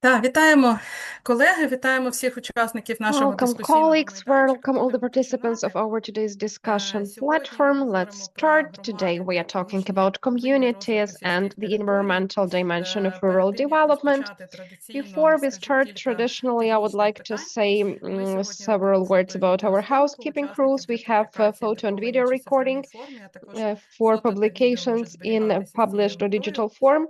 Так, вітаємо колеги, вітаємо всіх учасників нашого Welcome, дискусійного colleagues. майданчика. Welcome, all the Будемо participants of починати. our today's discussion Сьогодні ми platform. Let's говоримо про start. Today, громади we для are talking поміщення about вплив розвитку communities and сільських the територій. environmental dimension of Перед rural тим, як development. розпочати традиційно, Before we скажу start, кілька traditionally, I would технічних like to питань. say Ми сьогодні робимо several words фото і about our відеозйомку housekeeping rules. учасників для We have публікації в photo and друкованій video чи recording цифровій формі, а також for фото та відео можуть publications in зберігатися з цією published or метою, digital form.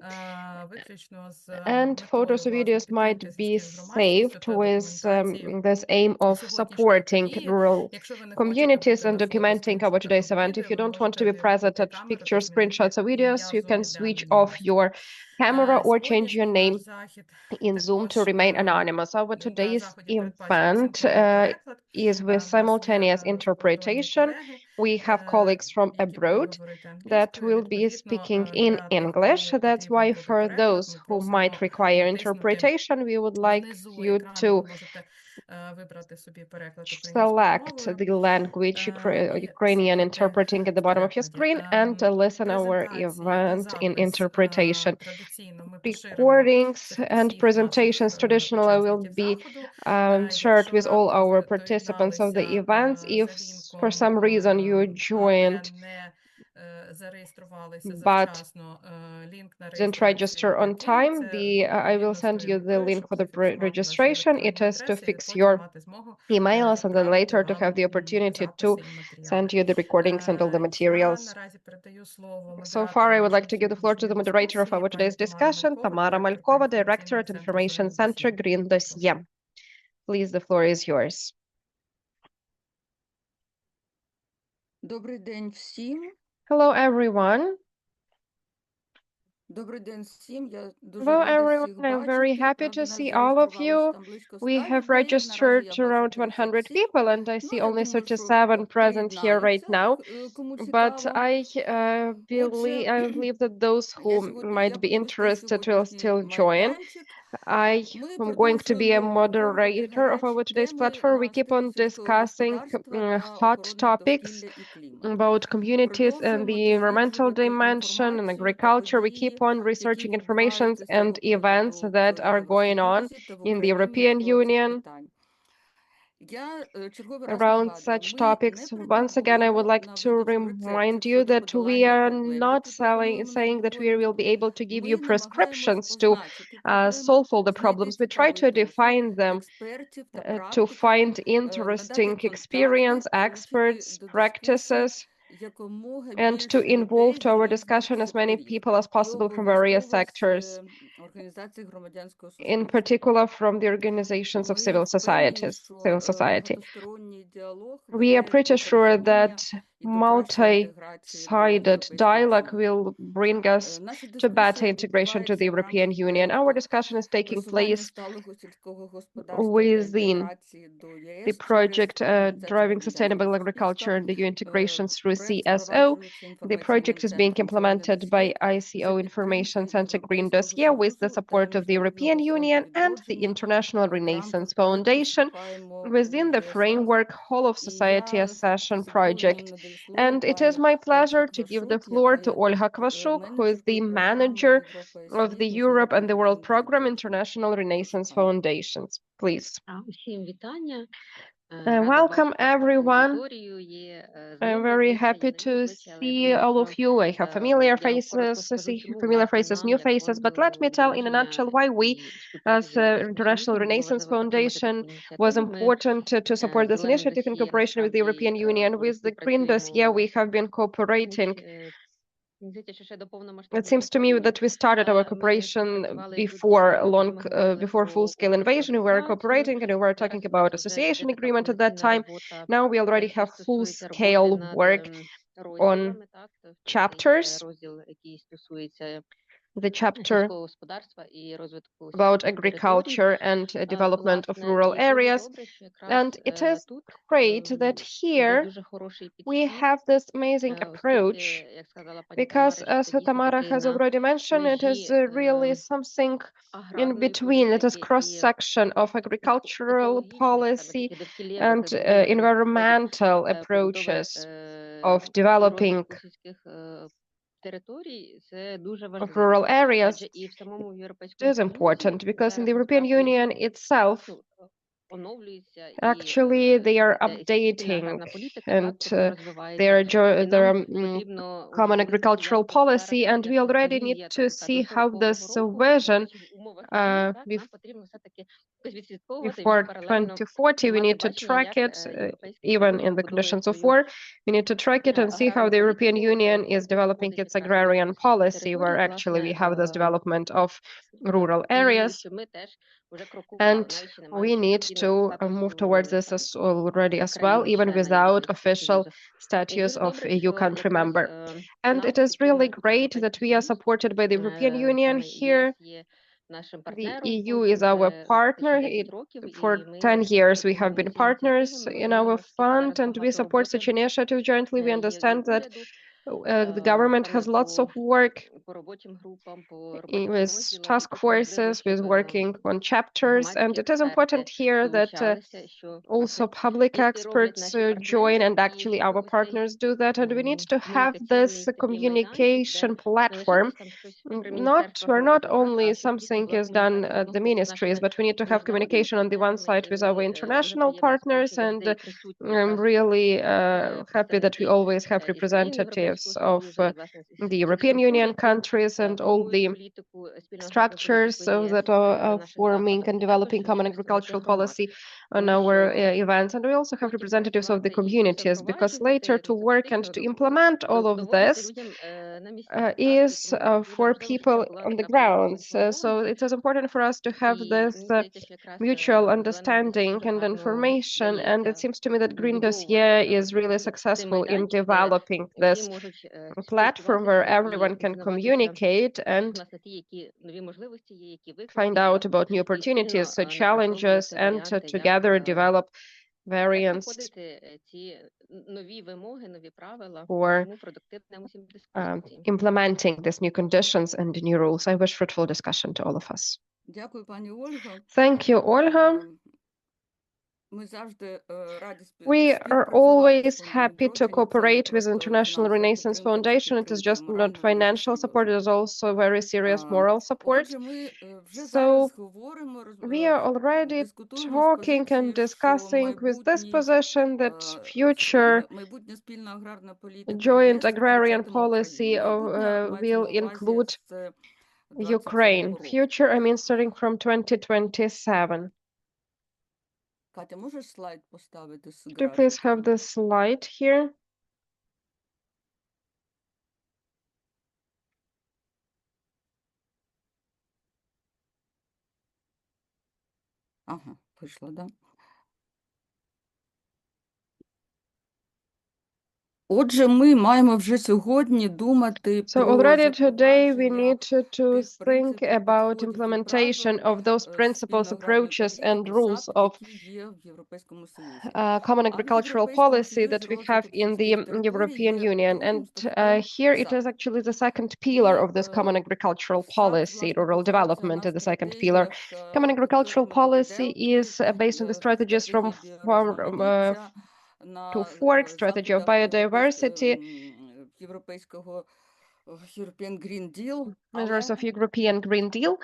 виключно з And метою, photos or власне, videos підтримки might be сільських громадськістю saved та with документації this aim of сьогоднішньої supporting події. rural Якщо ви не хочете communities бути and на фото, documenting our скріншотах today's або event. If відео, you ви don't want to можете be present вимкнути at камеру та pictures, змінити screenshots, or videos, ім'я you з can огляду switch off анонімності. your camera or change your Сьогоднішній name наш захід in Zoom to також remain anonymous. Our на today's заході передбачений event синхронний переклад. is with В нас є simultaneous закордонні interpretation. колеги, We have colleagues from які будуть abroad говорити that англійською. will be Відповідно, speaking in для тих, кому English. не That's потрібен why буде for переклад, those ми who might просимо require натиснути interpretation, we would like внизу you екрану. Ви to можете вибрати собі переклад українською select мовою the language і Ukrainian слухати interpreting at the bottom of your перекладі. screen and listen our Презентації та event in запис interpretation. традиційно ми поширимо Recordings серед and всіх наших presentations traditionally will учасників be заходу. shared Якщо with all раптом our ви participants of the доєдналися events. If за for лінком, some reason you але joined не зареєструвалися but завчасно, лінк на didn't реєстрацію register on закинуть. time, Це I will відповідно з send тої you the метою, link щоб for the зафіксувати ваші registration. It електронні is to адреси і fix потім your мати змогу emails, and then відправити later to вам have the opportunity to записи і матеріали. send you the recordings and all the Я materials. наразі передаю слово So far, модератору I would like нашої to give the floor to сьогоднішньої the moderator of дискусії, our пані today's Тамара discussion, Малькова, Tamara директорка Malkova, інформаційного Director at центру Information «Зелене Center, досьє». Green Прошу. Dossier. Please, the floor is yours. Добрий день всім. Hello, everyone. Добрий день всім. Я дуже Hello, рада everyone. всіх I'm very бачити. happy Правда, to нас see all of зареєструвалося you. там близько 100 We have людей. Наразі registered я бачу around 100 37. people, and I see Я only думаю, що 37 present here right приєднаються, now. кому But цікаво. I Отже, believe that those who я might be буду вести interested will сьогоднішній still join. майданчик. I Ми am going to be a продовжуємо обговорювати moderator of гарячі our today's теми platform. We на keep стилі on сільського discussing господарства та hot охорони topics довкілля і клімату. about communities and Продовжуємо the environmental досліджувати dimension and інформацію та agriculture. We keep події, on які researching informations відбуваються and events that в are going on Євросоюзі та в in the Україні European навколо цих Union питань. Я черговий раз around нагадую, such ми topics. не Once again, I would претендуємо like на to видачу remind рецептів you щодо that we подолання are проблем, not які пропонуємо наш saying that we will доповідник. be able to give you Ми намагаємось prescriptions to означити проблеми, solve all the знайти problems. We try цікавий to досвід define them, експертів та to практиків, find надати interesting контакти, experience, залучити experts, до дискусії practices, якомога and to більше involve людей to з our різних discussion as many секторів people as і possible from various обов'язково з sectors, організацій громадянського in суспільства. particular from the organizations of Ми впевнені, civil що society. багатосторонній діалог We are веде pretty до sure порозуміння that і до кращої інтеграції до multi-sided європейського dialogue Союзу. will bring us Наша to better дискусія integration to the відбувається в European рамках Union. Our проєкту discussion is taking просування place сталого сільського господарства та within інтеграції до the ЄС через project Організацію driving громадянського sustainable суспільства. agriculture and the EU integration through Проект CSO. впроваджується The інформаційним project is being центром «Зелене implemented by досьє» за ICO Information підтримки Center Green Європейського Dossier with the Союзу та support of the European Міжнародного фонду Union and the відродження. International В рамках Renaissance проекту Foundation вступаємо у within the ЄСА. framework Whole of І Society я Accession з задоволенням project. надаю слово And it is пані my Ользі pleasure to give the Квашук, floor яка to є Olga Kvashuk, who is the менеджеркою програми manager Європа і of the світ Europe and the Міжнародного World фонду Program відродження. International Прошу, Renaissance пані. Foundations. Please. Усім вітання. Welcome, everyone. I'm very happy to see all of you. I have familiar faces, new faces, but let me tell in a nutshell why we, as International Renaissance Foundation, was important to support this initiative in cooperation with the European Union. With the Green Dossier, we have been cooperating. It seems to me that we started our cooperation before full-scale invasion. We were cooperating and we were talking about association agreement at that time. Now we already have full-scale work on chapters. The chapter about agriculture and development of rural areas. And it is great that here we have this amazing approach because, as Tamara has already mentioned, it is really something in between. It is cross-section of agricultural policy and environmental approaches of developing of rural areas is important because in the European Union itself, actually, they are updating and common agricultural policy, and we already need to see how this vision before 2040, we need to track it, even in the conditions of war. We need to track it and see how the European Union is developing its agrarian policy, where actually we have this development of rural areas. And we need to move towards this already as well, even without official status of EU country member. And it is really great that we are supported by the European Union here. The EU is our partner. For 10 years, we have been partners in our fund, and we support such initiatives jointly. We understand that the government has lots of work with task forces, with working on chapters, and it is important here that also public experts join, and actually our partners do that, and we need to have this communication platform. We're not only something is done at the ministries, but we need to have communication on the one side with our international partners, and I'm really happy that we always have representatives of the European Union countries and all the structures that are forming and developing common agricultural policy on our events. And we also have representatives of the communities, because later to work and to implement all of this is for people on the ground. So it is important for us to have this mutual understanding and information. And it seems to me that Green Dossier is really successful in developing this platform where everyone can communicate and find out about new opportunities, challenges, and together develop variants for implementing these new conditions and new rules. I wish fruitful discussion to all of us. Thank you, Olga. We are always happy to cooperate with International Renaissance Foundation. It is just not financial support, it is also very serious moral support. So we are already talking and discussing with this position that future joint agrarian policy will include Ukraine. Future, I mean, starting from 2027. Could you please have the slide here? Ага, вийшло, да? Отже, ми маємо вже сьогодні думати So про already today we запровадження need to think about implementation of those principles, approaches, and rules of які є в Європейському Союзі. common agricultural policy that we have in the European Union. And here it is actually the second pillar of this common agricultural policy. Rural development is the second pillar. Common agricultural policy is based on the strategies from farm to fork, strategy of biodiversity, European Green Deal, measures of European Green Deal.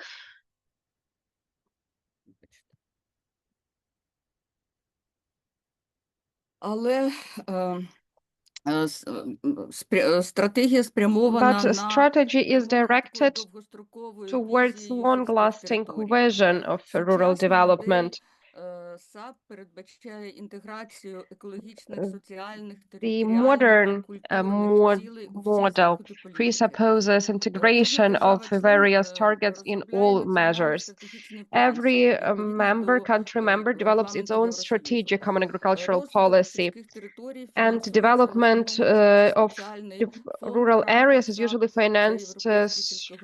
Але стратегія спрямована But strategy is directed довгострокової towards візії long-lasting територій. vision of rural development. САП передбачає інтеграцію екологічних, соціальних, The територіальних modern та культурних цілей у всі model заходи політики. presupposes integration of various targets in all measures. Every country member develops its own strategic common agricultural policy, and development of rural areas is usually financed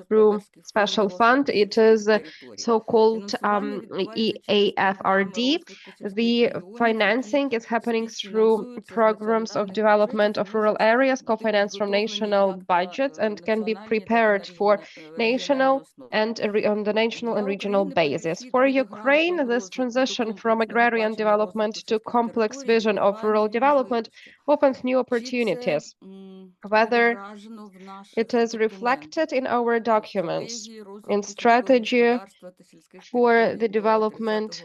through special fund. It is so-called EAFRD, CLLD. The financing is happening through programs of development of rural areas, co-financed from national budgets, and can be prepared for national and on the national and regional basis. For Ukraine, this transition from agrarian development to complex vision of rural development opens new opportunities. Whether it is reflected in our documents, in strategy for the development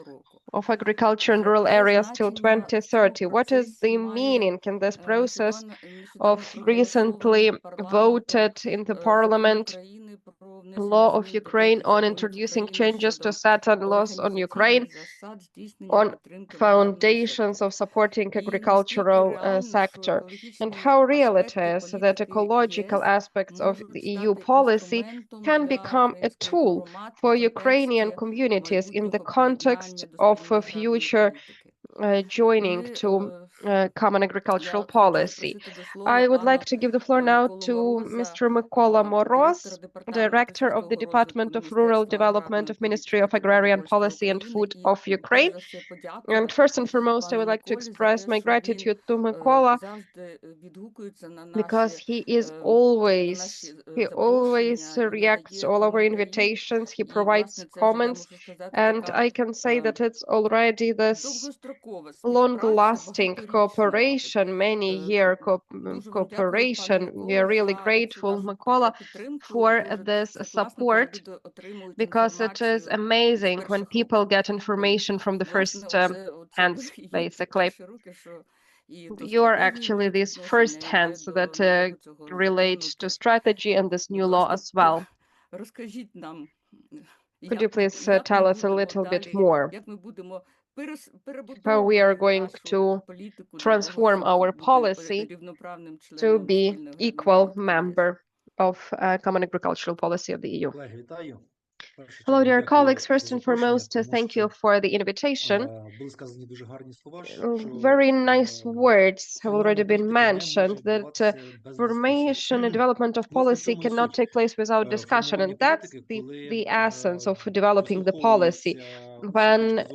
of agriculture in rural areas till 2030. What is the meaning in this process of recently voted in the parliament law of Ukraine on introducing changes to certain laws on Ukraine on foundations of supporting agricultural sector, and how real it is that ecological aspects of the EU policy can become a tool for Ukrainian communities in the context of a future joining to common agricultural policy. I would like to give the floor now to Mr. Mykola Moroz, Director of the Department of Rural Development of Ministry of Agrarian Policy and Food of Ukraine. And first and foremost, I would like to express my gratitude to Mykola because he always reacts to all our invitations, he provides comments, and I can say that it's already this long-lasting cooperation, many-year cooperation. We are really grateful, Mykola, for this support because it is amazing when people get information from the first hands, basically. You are actually these first hands that relate to strategy and this new law as well. Could you please tell us a little bit more how we are going to transform our policy to be equal member of common agricultural policy of the EU? Hello, dear colleagues. First and foremost, thank you for the invitation. Very nice words have already been mentioned that formation and development of policy cannot take place without discussion, and that's the essence of developing the policy. When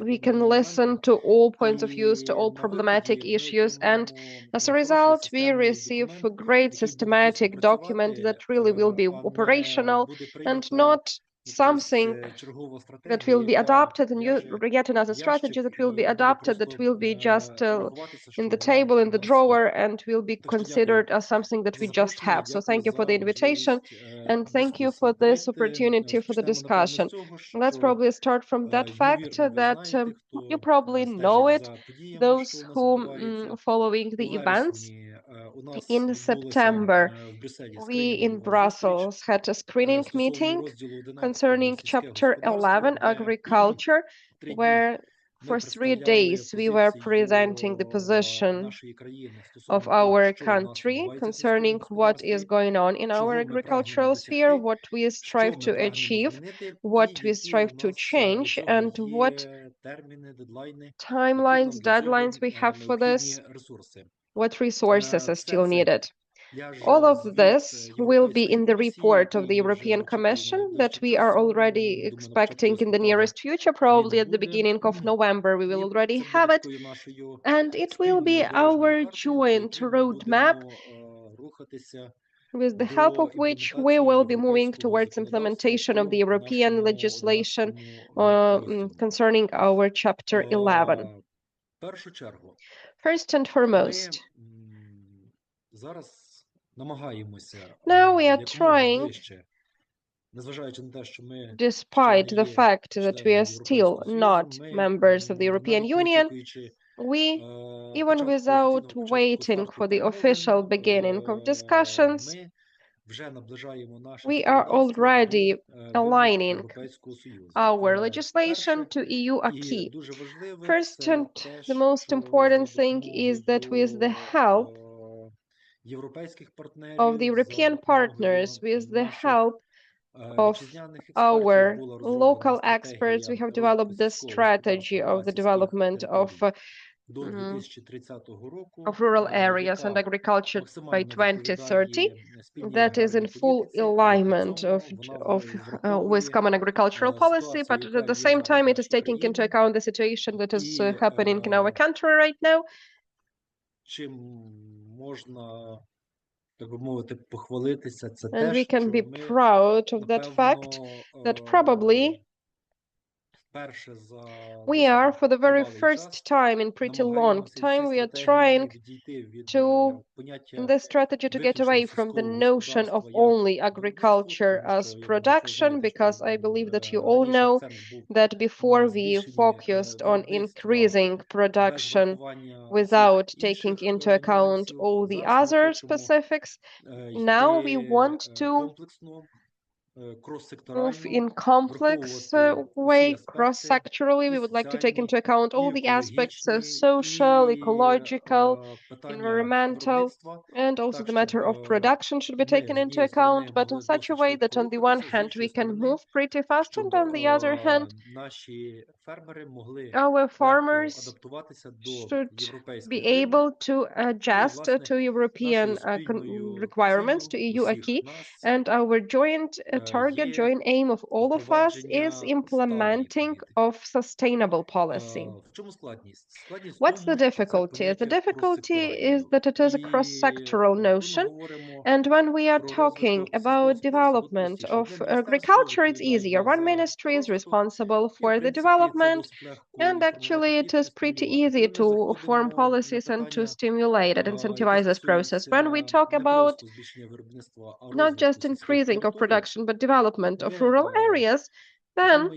we can listen to all points of views, to all problematic issues, and as a result, we receive a great systematic document that really will be operational and not something that will be adopted and yet another strategy that will be adopted that will be just in the table, in the drawer, and will be considered as something that we just have. So thank you for the invitation and thank you for this opportunity for the discussion. Let's probably start from that fact that you probably know it, those who following the events. In September, we in Brussels had a screening meeting concerning Chapter 11, Agriculture, where for 3 days we were presenting the position of our country concerning what is going on in our agricultural sphere, what we strive to achieve, what we strive to change, and what timelines, deadlines we have for this, what resources are still needed. All of this will be in the report of the European Commission that we are already expecting in the nearest future, probably at the beginning of November. We will already have it, and it will be our joint roadmap with the help of which we will be moving towards implementation of the European legislation concerning our Chapter 11. First and foremost, now we are trying, despite the fact that we are still not members of the European Union, we, even without waiting for the official beginning of discussions, we are already aligning our legislation to EU acquis. First and the most important thing is that with the help of the European partners, with the help of our local experts, we have developed this strategy of the development of of rural areas and agriculture by 2030 that is in full alignment with common agricultural policy, but at the same time it is taking into account the situation that is happening in our country right now. And we can be proud of that fact that probably we are, for the very first time in pretty long time, we are trying to, in this strategy, to get away from the notion of only agriculture as production, because I believe that you all know that before we focused on increasing production without taking into account all the other specifics, now we want to move in complex way, cross-sectorally. We would like to take into account all the aspects of social, ecological, environmental, and also the matter of production should be taken into account, but in such a way that on the one hand we can move pretty fast, and on the other hand our farmers should be able to adjust to European requirements, to EU acquis, and our joint target, joint aim of all of us is implementing of sustainable policy. What's the difficulty? The difficulty is that it is a cross-sectoral notion, and when we are talking about development of agriculture, it's easier. One ministry is responsible for the development, and actually it is pretty easy to form policies and to stimulate and incentivize this process. When we talk about not just increasing of production, but development of rural areas, then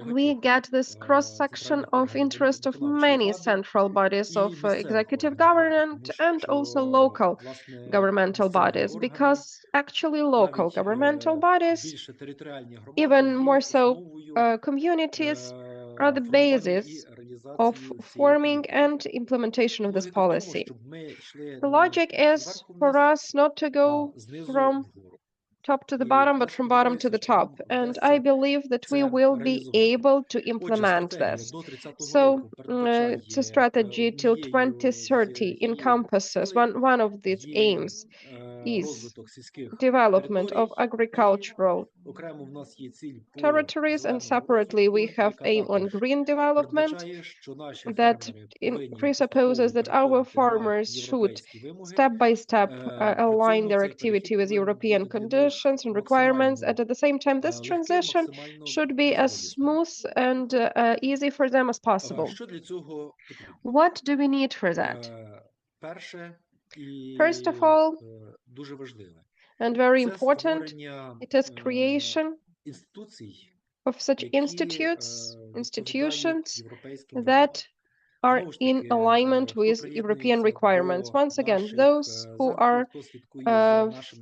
we get this cross-section of interest of many central bodies of executive government and also local governmental bodies, because actually local governmental bodies, even more so communities, are the basis of forming and implementation of this policy. The logic is for us not to go from top to the bottom, but from bottom to the top. And I believe that we will be able to implement this. So it's a strategy till 2030 encompasses one of these aims is development of agricultural territories, and separately we have aim on green development that presupposes that our farmers should step by step align their activity with European conditions and requirements, and at the same time this transition should be as smooth and easy for them as possible. What do we need for that? First of all, and very important, it is creation of such institutions that are in alignment with European requirements. Once again, those who are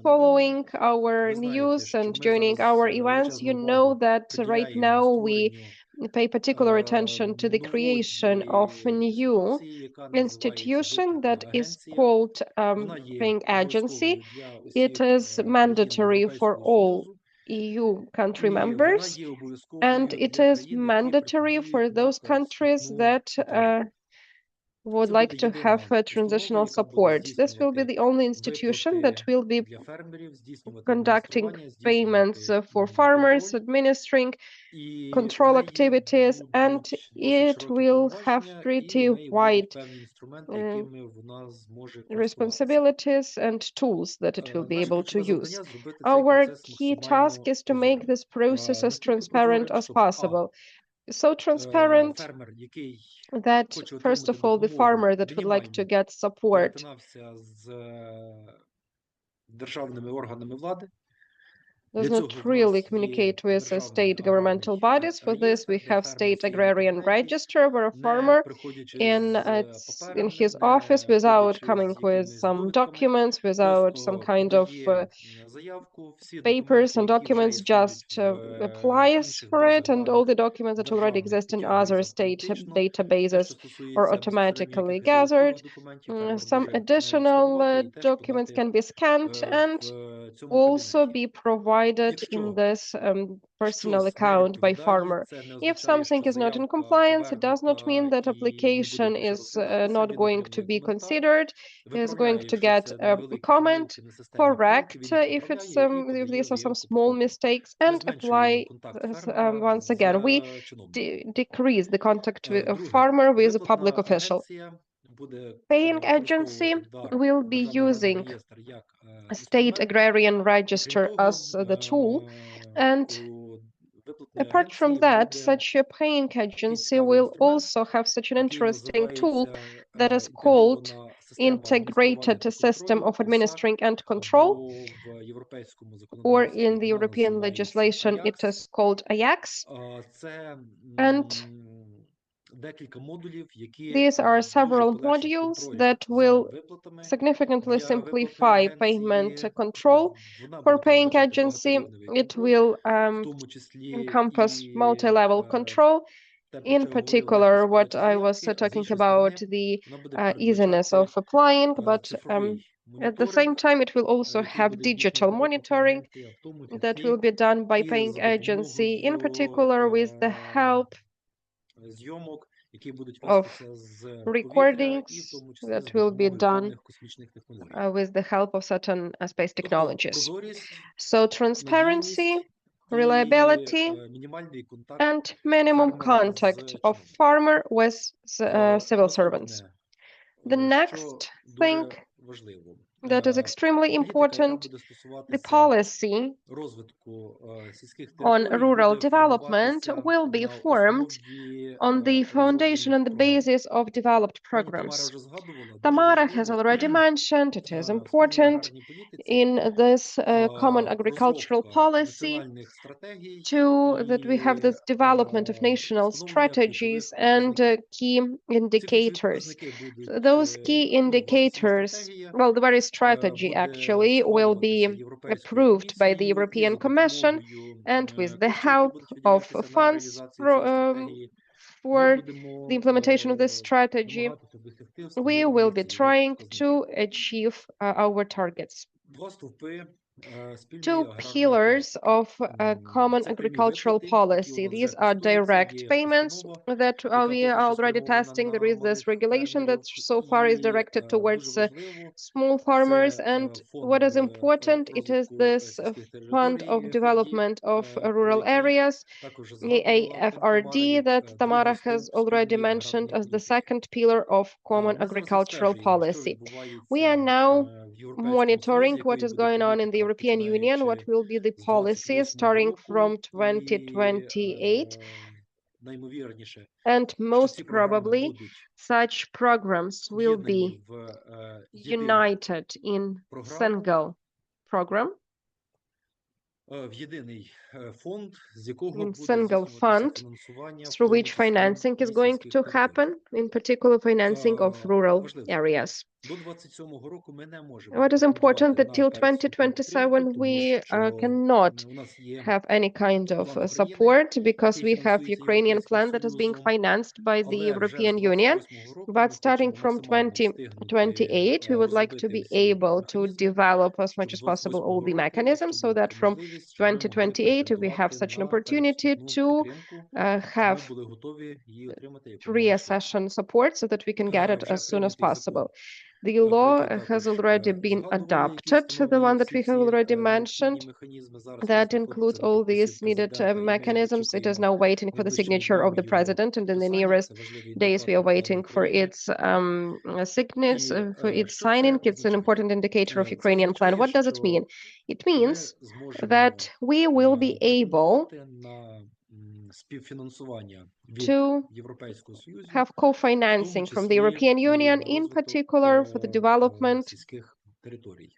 following our news and joining our events, you know that right now we pay particular attention to the creation of a new institution that is called Paying Agency. It is mandatory for all EU country members, and it is mandatory for those countries that would like to have transitional support. This will be the only institution that will be conducting payments for farmers, administering control activities, and it will have pretty wide responsibilities and tools that it will be able to use. Our key task is to make this process as transparent as possible. So transparent that, first of all, the farmer that would like to get support does not really communicate with state governmental bodies. For this, we have State Agrarian Register, where a farmer in his office, without coming with some documents, without some kind of papers and documents, just applies for it, and all the documents that already exist in other state databases are automatically gathered. Some additional documents can be scanned, and also be provided in this personal account by farmer. If something is not in compliance, it does not mean that application is not going to be considered, is going to get a comment, correct if these are some small mistakes, and apply once again. We decrease the contact with a farmer with a public official. Paying agency will be using a state agrarian register as the tool, and apart from that, such a paying agency will also have such an interesting tool that is called integrated system of administering and control, or in the European legislation it is called AJAX. And these are several modules that will significantly simplify payment control. For paying agency, it will encompass multi-level control. In particular, what I was talking about, the easiness of applying, but at the same time, it will also have digital monitoring that will be done by paying agency, in particular with the help of recordings that will be done with the help of certain space technologies. So transparency, reliability, and minimum contact of farmer with civil servants. The next thing that is extremely important, the policy on rural development will be formed on the foundation and the basis of developed programs. Tamara has already mentioned it is important in this common agricultural policy that we have this development of national strategies and key indicators. So those key indicators, well, the very strategy actually will be approved by the European Commission, and with the help of funds for the implementation of this strategy, we will be trying to achieve our targets. Two pillars of a common agricultural policy. These are direct payments that we are already testing. There is this regulation that so far is directed towards small farmers. And what is important, it is this Fund of Development of Rural Areas, EAFRD, that Tamara has already mentioned as the second pillar of common agricultural policy. We are now monitoring what is going on in the European Union, what will be the policy starting from 2028. And most probably, such programs will be united in single program, in single fund, through which financing is going to happen, in particular financing of rural areas. What is important that till 2027 we cannot have any kind of support because we have Ukrainian plan that is being financed by the European Union. But starting from 2028, we would like to be able to develop as much as possible all the mechanisms so that from 2028 we have such an opportunity to have reaccession support so that we can get it as soon as possible. The law has already been adopted, the one that we have already mentioned, that includes all these needed mechanisms. It is now waiting for the signature of the president, and in the nearest days we are waiting for its signature, for its signing. It's an important indicator of Ukrainian plan. What does it mean? It means that we will be able to have co-financing from the European Union, in particular for the development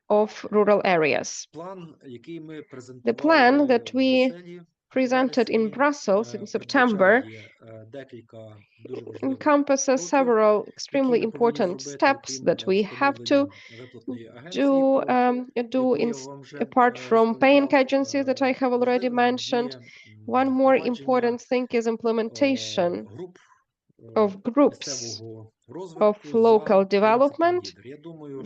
of rural areas. The plan that we presented in Brussels in September encompasses several extremely important steps that we have to do apart from paying agencies that I have already mentioned. One more important thing is implementation of groups of local development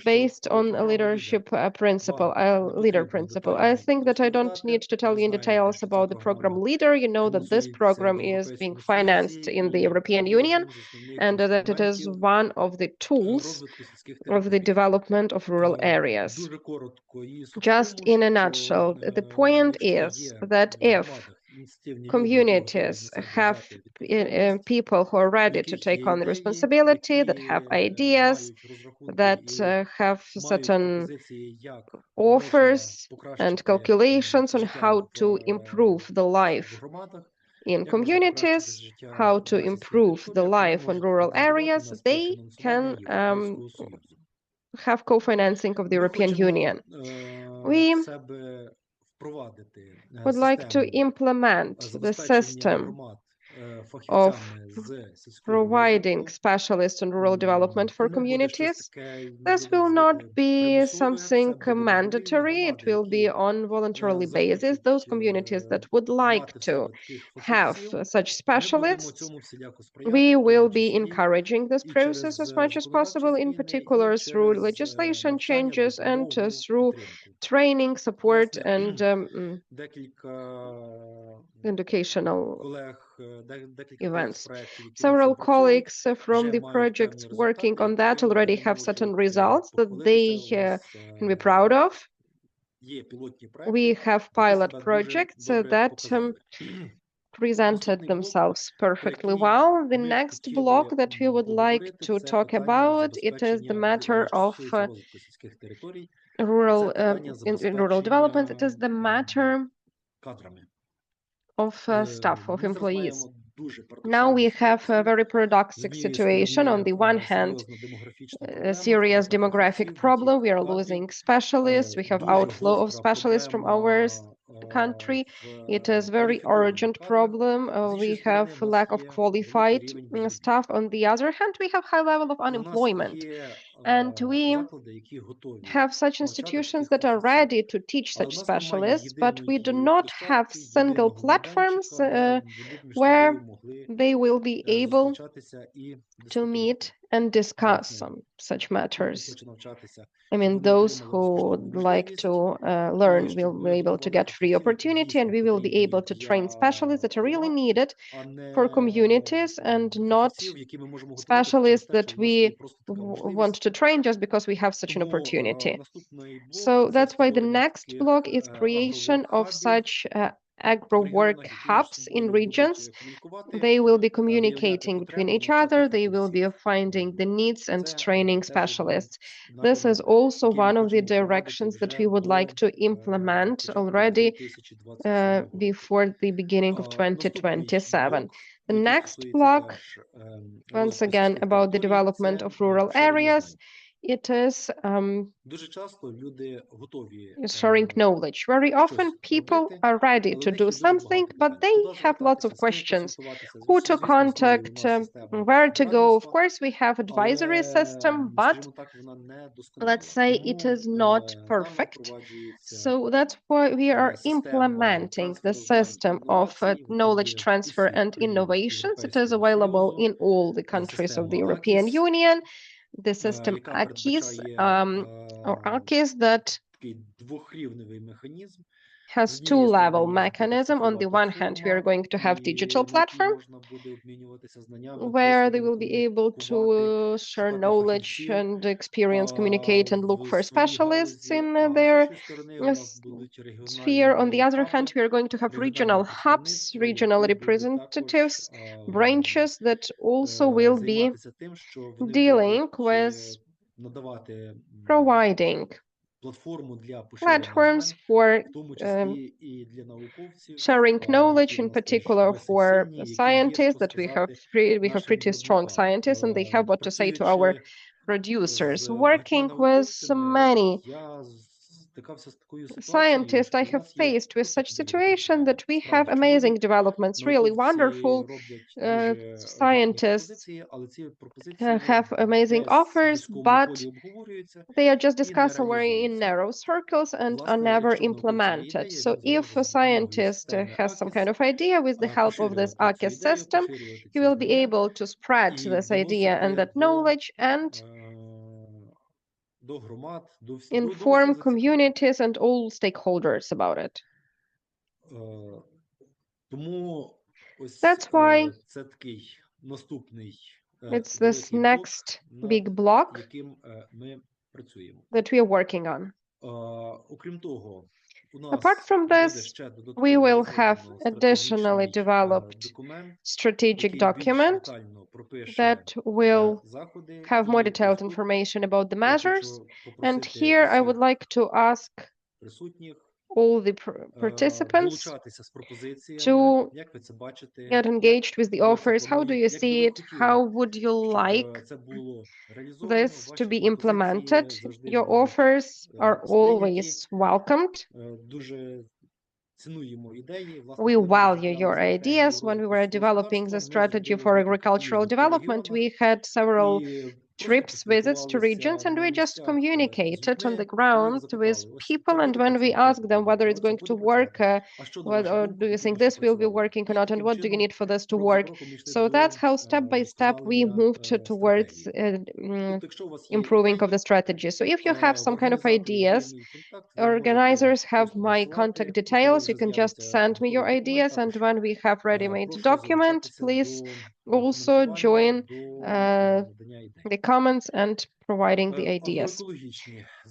based on a leadership principle, leader principle. I think that I don't need to tell you in details about the program leader. You know that this program is being financed in the European Union and that it is one of the tools of the development of rural areas. Just in a nutshell, the point is that if communities have people who are ready to take on the responsibility, that have ideas, that have certain offers and calculations on how to improve the life in communities, how to improve the life on rural areas, they can have co-financing of the European Union. We would like to implement the system of providing specialists in rural development for communities. This will not be something mandatory. It will be on voluntarily basis. Those communities that would like to have such specialists, we will be encouraging this process as much as possible, in particular through legislation changes and through training, support, and educational events. Several colleagues from the projects working on that already have certain results that they can be proud of. We have pilot projects that presented themselves perfectly well. The next block that we would like to talk about, it is the matter of rural in rural development. It is the matter of staff, of employees. Now we have a very paradoxical situation. On the one hand, a serious demographic problem. We are losing specialists. We have outflow of specialists from our country. It is very urgent problem. We have lack of qualified staff. On the other hand, we have high level of unemployment. And we have such institutions that are ready to teach such specialists, but we do not have single platforms where they will be able to meet and discuss such matters. I mean, those who would like to learn will be able to get free opportunity, and we will be able to train specialists that are really needed for communities and not specialists that we want to train just because we have such an opportunity. So that's why the next block is creation of such agro-work hubs in regions. They will be communicating between each other. They will be finding the needs and training specialists. This is also one of the directions that we would like to implement already before the beginning of 2027. The next block, once again, about the development of rural areas, it is sharing knowledge. Very often people are ready to do something, but they have lots of questions. Who to contact, where to go. Of course, we have advisory system, but let's say it is not perfect. So that's why we are implementing the system of knowledge transfer and innovations. It is available in all the countries of the European Union. The system AKIS, or AKIS, that has two-level mechanism. On the one hand, we are going to have digital platform where they will be able to share knowledge and experience, communicate, and look for specialists in their sphere. On the other hand, we are going to have regional hubs, regional representatives, branches that also will be dealing with providing platforms for sharing knowledge, in particular for scientists, that we have pretty strong scientists and they have what to say to our producers. Working with many scientist, I have faced with such situation that we have amazing developments, really wonderful scientists have amazing offers, but they are just discussed somewhere in narrow circles and are never implemented. So if a scientist has some kind of idea with the help of this AKES system, he will be able to spread this idea and that knowledge and inform communities and all stakeholders about it. That's why it's this next big block that we are working on. Apart from this, we will have additionally developed strategic document that will have more detailed information about the measures. And here I would like to ask all the participants to get engaged with the offers. How do you see it? How would you like this to be implemented? Your offers are always welcomed. We value your ideas. When we were developing the strategy for agricultural development, we had several trips, visits to regions, and we just communicated on the ground with people. And when we asked them whether it's going to work, or do you think this will be working or not, and what do you need for this to work? So that's how step by step we moved towards improving of the strategy. So if you have some kind of ideas, organizers have my contact details. You can just send me your ideas, and when we have ready-made document, please also join the comments and providing the ideas.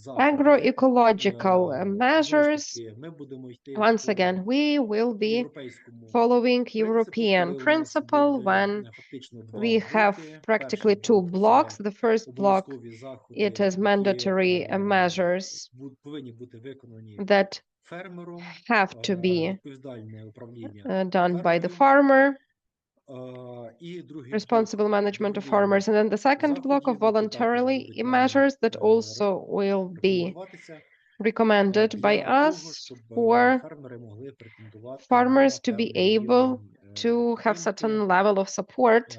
Agroecological measures. Once again, we will be following European principle when we have practically two blocks. The first block, it is mandatory measures that have to be done by the farmer, responsible management of farmers. And then the second block of voluntarily measures that also will be recommended by us for farmers to be able to have certain level of support.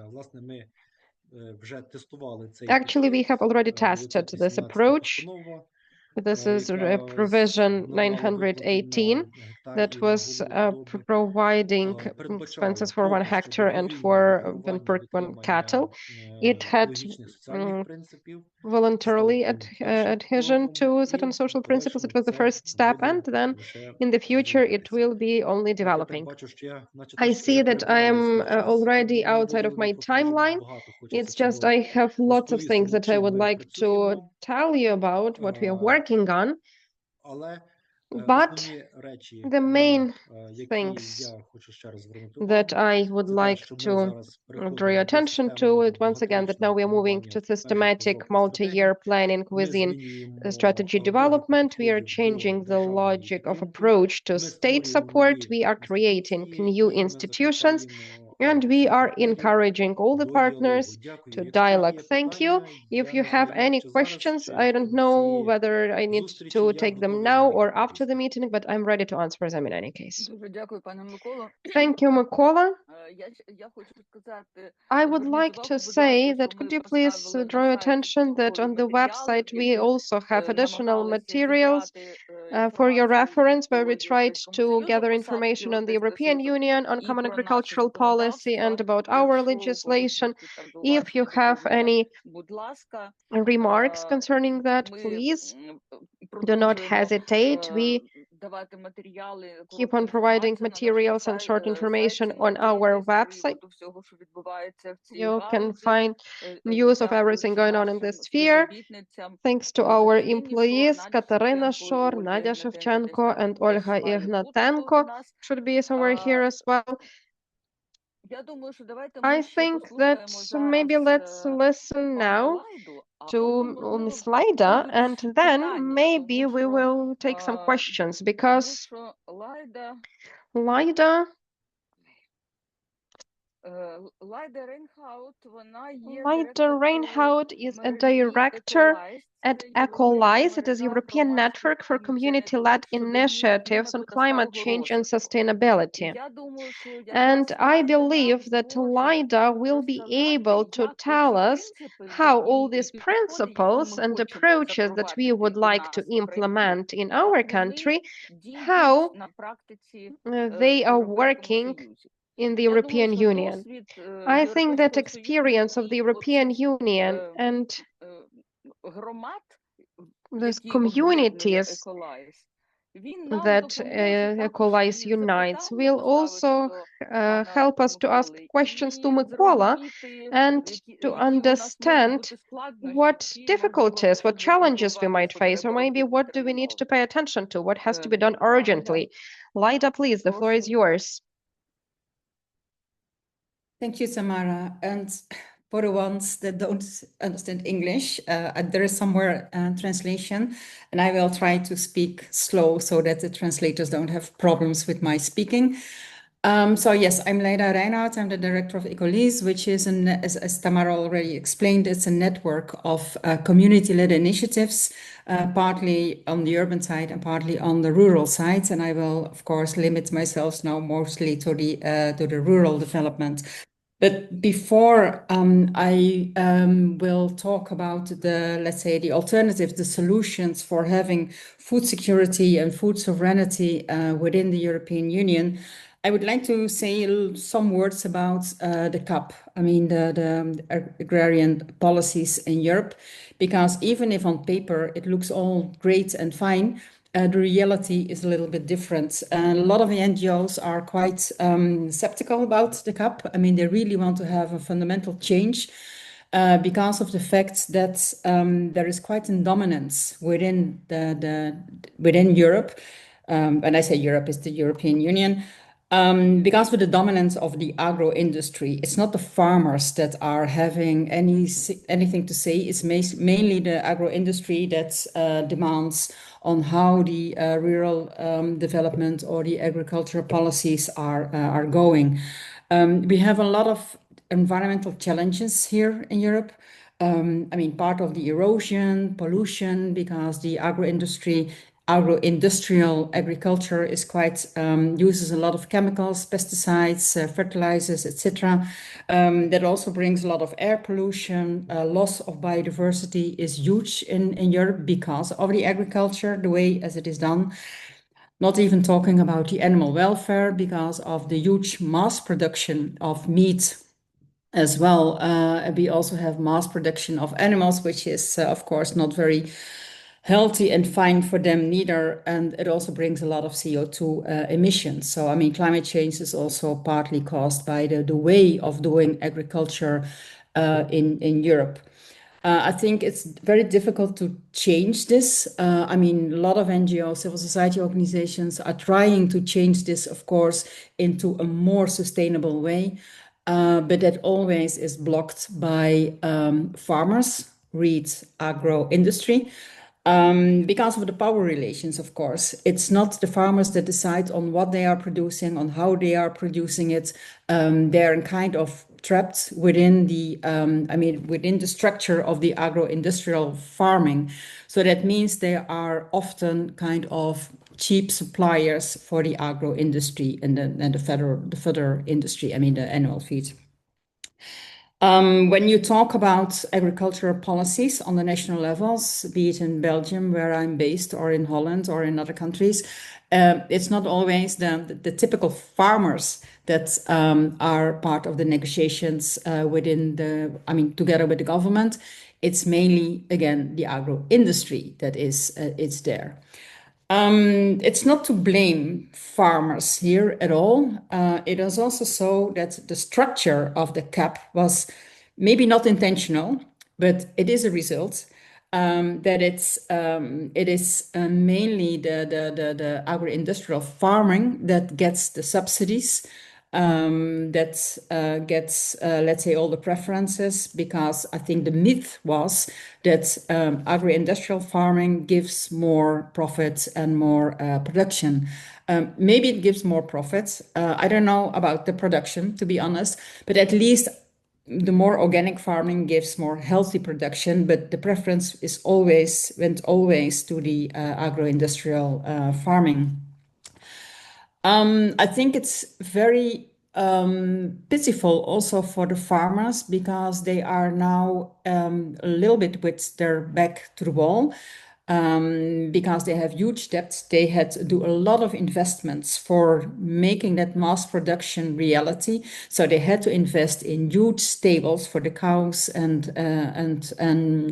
Actually, we have already tested this approach. This is provision 918 that was providing expenses for 1 hectare and for one cattle. It had voluntarily adhesion to certain social principles. It was the first step, and then in the future it will be only developing. I see that I am already outside of my timeline. It's just I have lots of things that I would like to tell you about what we are working on. But the main things that I would like to draw your attention to is once again that now we are moving to systematic multi-year planning within strategy development. We are changing the logic of approach to state support. We are creating new institutions, and we are encouraging all the partners to dialogue. Thank you. If you have any questions, I don't know whether I need to take them now or after the meeting, but I'm ready to answer them in any case. Thank you, Mykola. I would like to say that could you please draw your attention that on the website we also have additional materials for your reference, where we tried to gather information on the European Union, on common agricultural policy, and about our legislation. If you have any remarks concerning that, please do not hesitate. We keep on providing materials and short information on our website. You can find news of everything going on in this sphere. Thanks to our employees, Katarina Shor, Nadia Shevchenko, and Olga Ignatenko should be somewhere here as well. I think that maybe let's listen now to Ms. Laida, and then maybe we will take some questions, because Laida Lyda Reinhout is a director at ECOLISE. It is European Network for Community-Led Initiatives on Climate Change and Sustainability. And I believe that Lyda will be able to tell us how all these principles and approaches that we would like to implement in our country, how they are working in the European Union. I think that experience of the European Union and those communities that ECOLISE unites will also help us to ask questions to Mykola and to understand what difficulties, what challenges we might face, or maybe what do we need to pay attention to, what has to be done urgently. Lyda, please, the floor is yours. Thank you, Tamara. And for the ones that don't understand English, there is somewhere a translation, and I will try to speak slow so that the translators don't have problems with my speaking. So yes, I'm Leida Reinhardt. I'm the director of ECOLISE, which is, as Tamara already explained, it's a network of community-led initiatives, partly on the urban side and partly on the rural side. And I will, of course, limit myself now mostly to the rural development. But before I will talk about let's say, the alternatives, the solutions for having food security and food sovereignty within the European Union, I would like to say some words about the CAP, I mean, the agrarian policies in Europe, because even if on paper it looks all great and fine, the reality is a little bit different. And a lot of the NGOs are quite skeptical about the CAP. I mean, they really want to have a fundamental change because of the fact that there is quite a dominance within within Europe. When I say Europe, it's the European Union. Because with the dominance of the agro industry, it's not the farmers that are having anything to say. It's mainly the agro industry that demands on how the rural development or the agricultural policies are going. We have a lot of environmental challenges here in Europe. I mean, part of the erosion, pollution, because the agro-industrial agriculture is quite uses a lot of chemicals, pesticides, fertilizers, etc. That also brings a lot of air pollution. Loss of biodiversity is huge in Europe because of the agriculture, the way as it is done. Not even talking about the animal welfare because of the huge mass production of meat as well. We also have mass production of animals, which is, of course, not very healthy and fine for them neither. And it also brings a lot of CO2 emissions. So, I mean, climate change is also partly caused by the way of doing agriculture in Europe. I think it's very difficult to change this. I mean, a lot of NGOs, civil society organizations are trying to change this, of course, into a more sustainable way. But that always is blocked by farmers, read agro industry, because of the power relations, of course. It's not the farmers that decide on what they are producing, on how they are producing it. They're kind of trapped within within the structure of the agro-industrial farming. So that means they are often kind of cheap suppliers for the agro industry and the further industry, I mean the animal feed. When you talk about agricultural policies on the national levels, be it in Belgium, where I'm based, or in Holland, or in other countries, it's not always the typical farmers that are part of the negotiations together with the government. It's mainly, again, the agro industry that is it's there. It's not to blame farmers here at all. It is also so that the structure of the CAP was maybe not intentional, but it is a result. That it is mainly the agro-industrial farming that gets the subsidies that gets, let's say, all the preferences, because I think the myth was that agro-industrial farming gives more profits and more production. Maybe it gives more profits. I don't know about the production, to be honest, but at least the more organic farming gives more healthy production, but the preference went always to the agro-industrial farming. I think it's very pitiful also for the farmers, because they are now a little bit with their back to the wall, because they have huge debts. They had to do a lot of investments for making that mass production reality. So they had to invest in huge stables for the cows and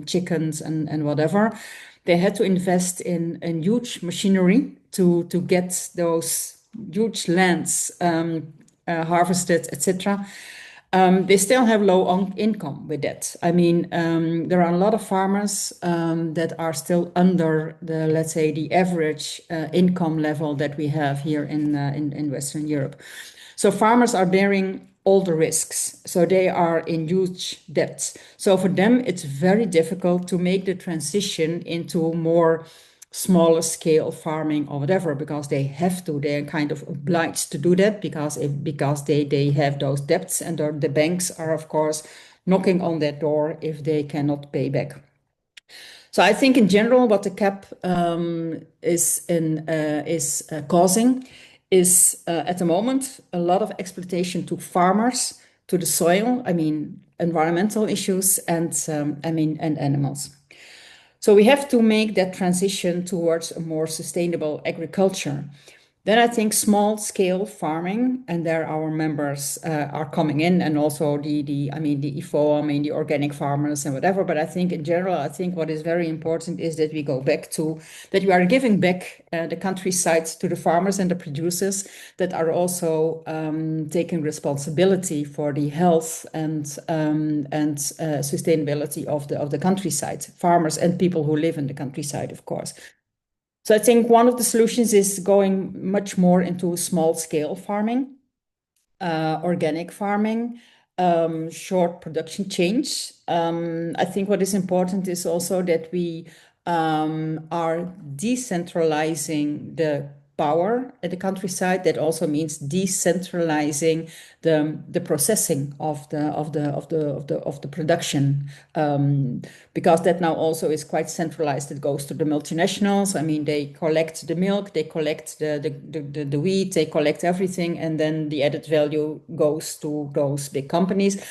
chickens and whatever. They had to invest in huge machinery to get those huge lands harvested, etc. They still have low income with that. I mean, there are a lot of farmers that are still under the, let's say, the average income level that we have here in Western Europe. So farmers are bearing all the risks. So they are in huge debts. So for them, it's very difficult to make the transition into more smaller scale farming or whatever, because they're kind of obliged to do that, because they have those debts, and the banks are, of course, knocking on their door if they cannot pay back. So I think in general, what the CAP is causing is at the moment a lot of exploitation to farmers, to the soil. I mean, environmental issues, and and animals. So we have to make that transition towards a more sustainable agriculture. Then I think small scale farming, and there our members are coming in, and also the IFO, the organic farmers and whatever. But I think in general, I think what is very important is that we go back to that we are giving back the countryside to the farmers and the producers that are also taking responsibility for the health and sustainability of the countryside, farmers and people who live in the countryside, of course. So I think one of the solutions is going much more into small scale farming, organic farming, short production chains. I think what is important is also that we are decentralizing the power at the countryside. That also means decentralizing the processing of the production, because that now also is quite centralized. It goes to the multinationals. I mean, they collect the milk, they collect the wheat, they collect everything, and then the added value goes to those big companies.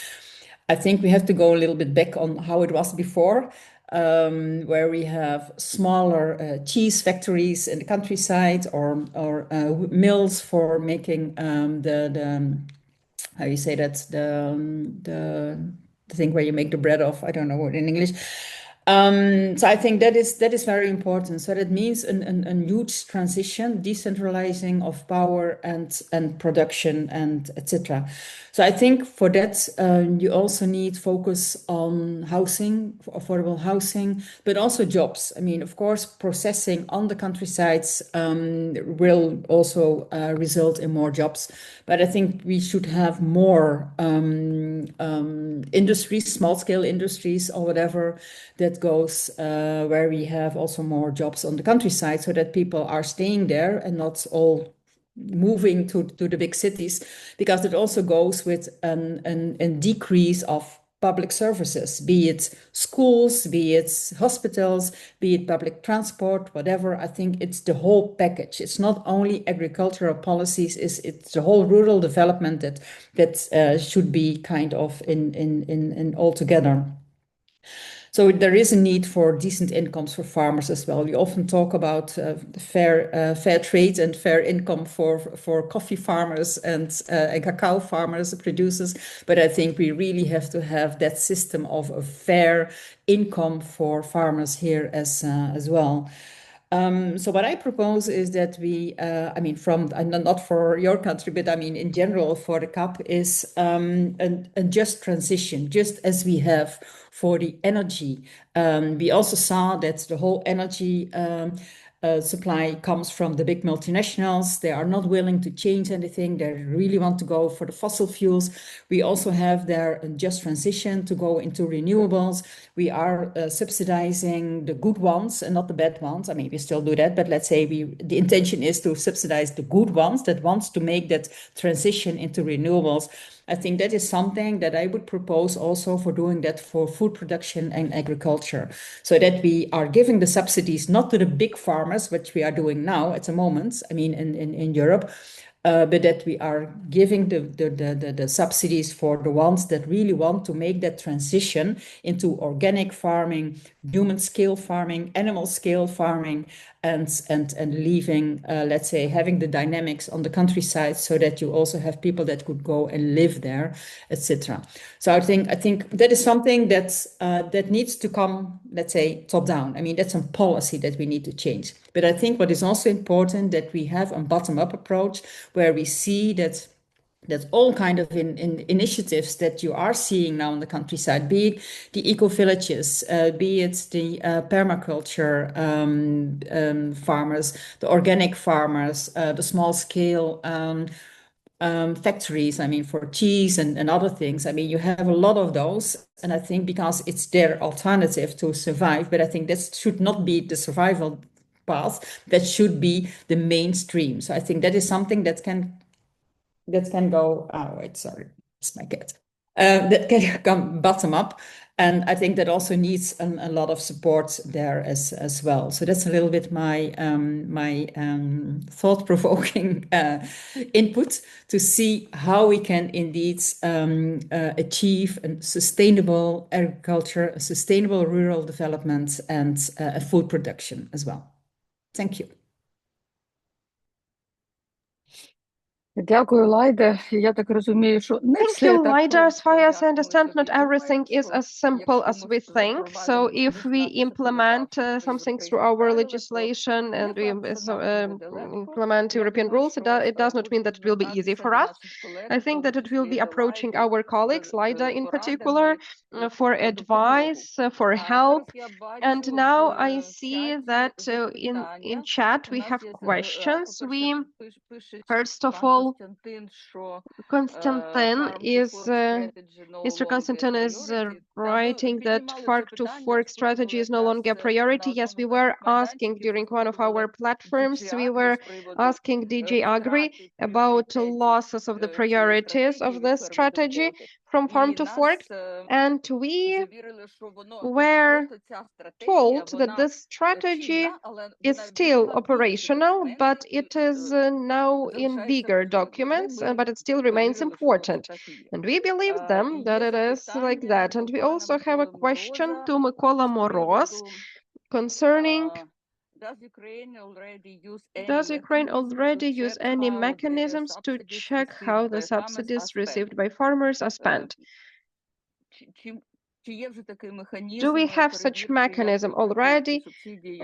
I think we have to go a little bit back on how it was before, where we have smaller cheese factories in the countryside, or mills for making the how you say that, the thing where you make the bread of, I don't know what in English. So I think that is very important. So that means a huge transition, decentralizing of power and production and etc. So I think for that you also need focus on housing, affordable housing, but also jobs. I mean, of course, processing on the countrysides will also result in more jobs. But I think we should have more industries, small scale industries or whatever, that goes where we have also more jobs on the countryside, so that people are staying there and not all moving to the big cities, because it also goes with a decrease of public services, be it schools, be it hospitals, be it public transport, whatever. I think it's the whole package. It's not only agricultural policies, it's the whole rural development that should be kind of in all together. So there is a need for decent incomes for farmers as well. We often talk about fair trade and fair income for coffee farmers and cacao farmers, producers. But I think we really have to have that system of a fair income for farmers here as well. So what I propose is that we, not for your country, but I mean in general for the CAP, is a just transition, just as we have for the energy. We also saw that the whole energy supply comes from the big multinationals. They are not willing to change anything. They really want to go for the fossil fuels. We also have their just transition to go into renewables. We are subsidizing the good ones and not the bad ones. I mean, we still do that, but let's say the intention is to subsidize the good ones that wants to make that transition into renewables. I think that is something that I would propose also for doing that for food production and agriculture, so that we are giving the subsidies not to the big farmers, which we are doing now at the moment, I mean, in Europe, but that we are giving the subsidies for the ones that really want to make that transition into organic farming, human scale farming, animal scale farming, and leaving, let's say, having the dynamics on the countryside, so that you also have people that could go and live there, etc. So I think that is something that needs to come, let's say, top down. I mean, that's a policy that we need to change. But I think what is also important that we have a bottom-up approach, where we see that all kind of initiatives that you are seeing now in the countryside, be it the eco-villages, be it the permaculture farmers, the organic farmers, the small-scale factories, I mean, for cheese and other things. I mean, you have a lot of those. And I think because it's their alternative to survive, but I think that should not be the survival path, that should be the mainstream. So I think that is something that can go, oh, wait, sorry, it's my cat. That can come bottom up. And I think that also needs a lot of support there as well. So that's a little bit my thought-provoking input to see how we can indeed achieve a sustainable agriculture, a sustainable rural development, and a food production as well. Thank you. Thank you, Laida. As far as I understand, not everything is as simple as we think. So if we implement something through our legislation and we implement European rules, it does not mean that it will be easy for us. I think that it will be approaching our colleagues, Laida in particular, for advice, for help. And now I see that in chat we have questions. First of all, Constantine Mr. Constantine is writing that fark to fork strategy is no longer a priority. Yes, we were asking during one of our platforms, we were asking DG Agri about losses of the priorities of this strategy from farm to fork, and we were told that this strategy is still operational, but it is now in bigger documents, but it still remains important. And we believe them that it is like that. And we also have a question to Mykola Moroz concerning does Ukraine already use any mechanisms to check how the subsidies received by farmers are spent? Do we have such mechanism already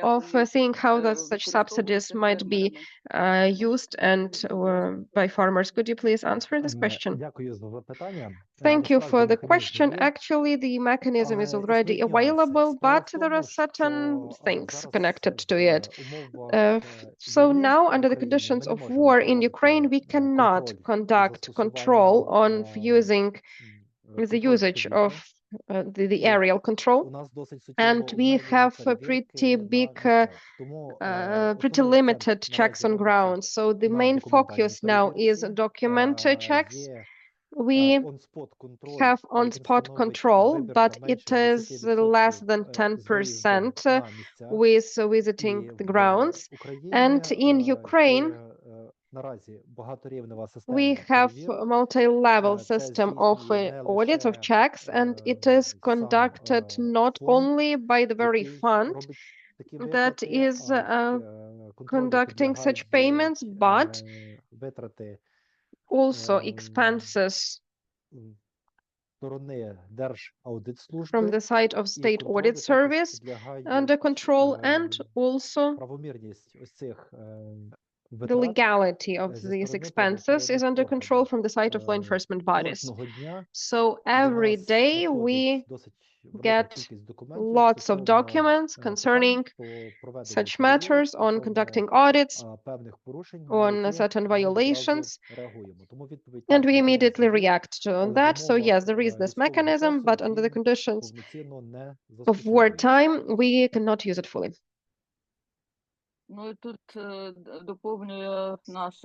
of seeing how such subsidies might be used and by farmers? Could you please answer this question? Thank you for the question. Actually, the mechanism is already available, but there are certain things connected to it. So now, under the conditions of war in Ukraine, we cannot conduct control on using the usage of the aerial control, and we have a pretty big, pretty limited checks on ground. So the main focus now is document checks. We have on-spot control, but it is less than 10% with visiting the grounds. And in Ukraine, we have a multi-level system of audits, of checks, and it is conducted not only by the very fund that is conducting such payments, but also expenses from the side of State Audit Service under control, and also the legality of these expenses is under control from the side of law enforcement bodies. So every day we get lots of documents concerning such matters on conducting audits on certain violations, and we immediately react to that. So yes, there is this mechanism, but under the conditions of wartime, we cannot use it fully.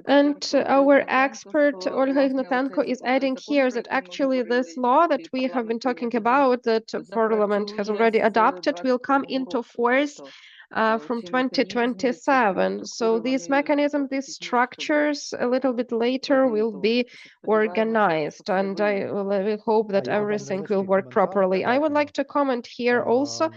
And our expert, Olga Ignatenko, is adding here that actually this law that we have been talking about, that Parliament has already adopted, will come into force from 2027. So these mechanisms, these structures, a little bit later will be organized, and I will hope that everything will work properly. I would like to comment here also,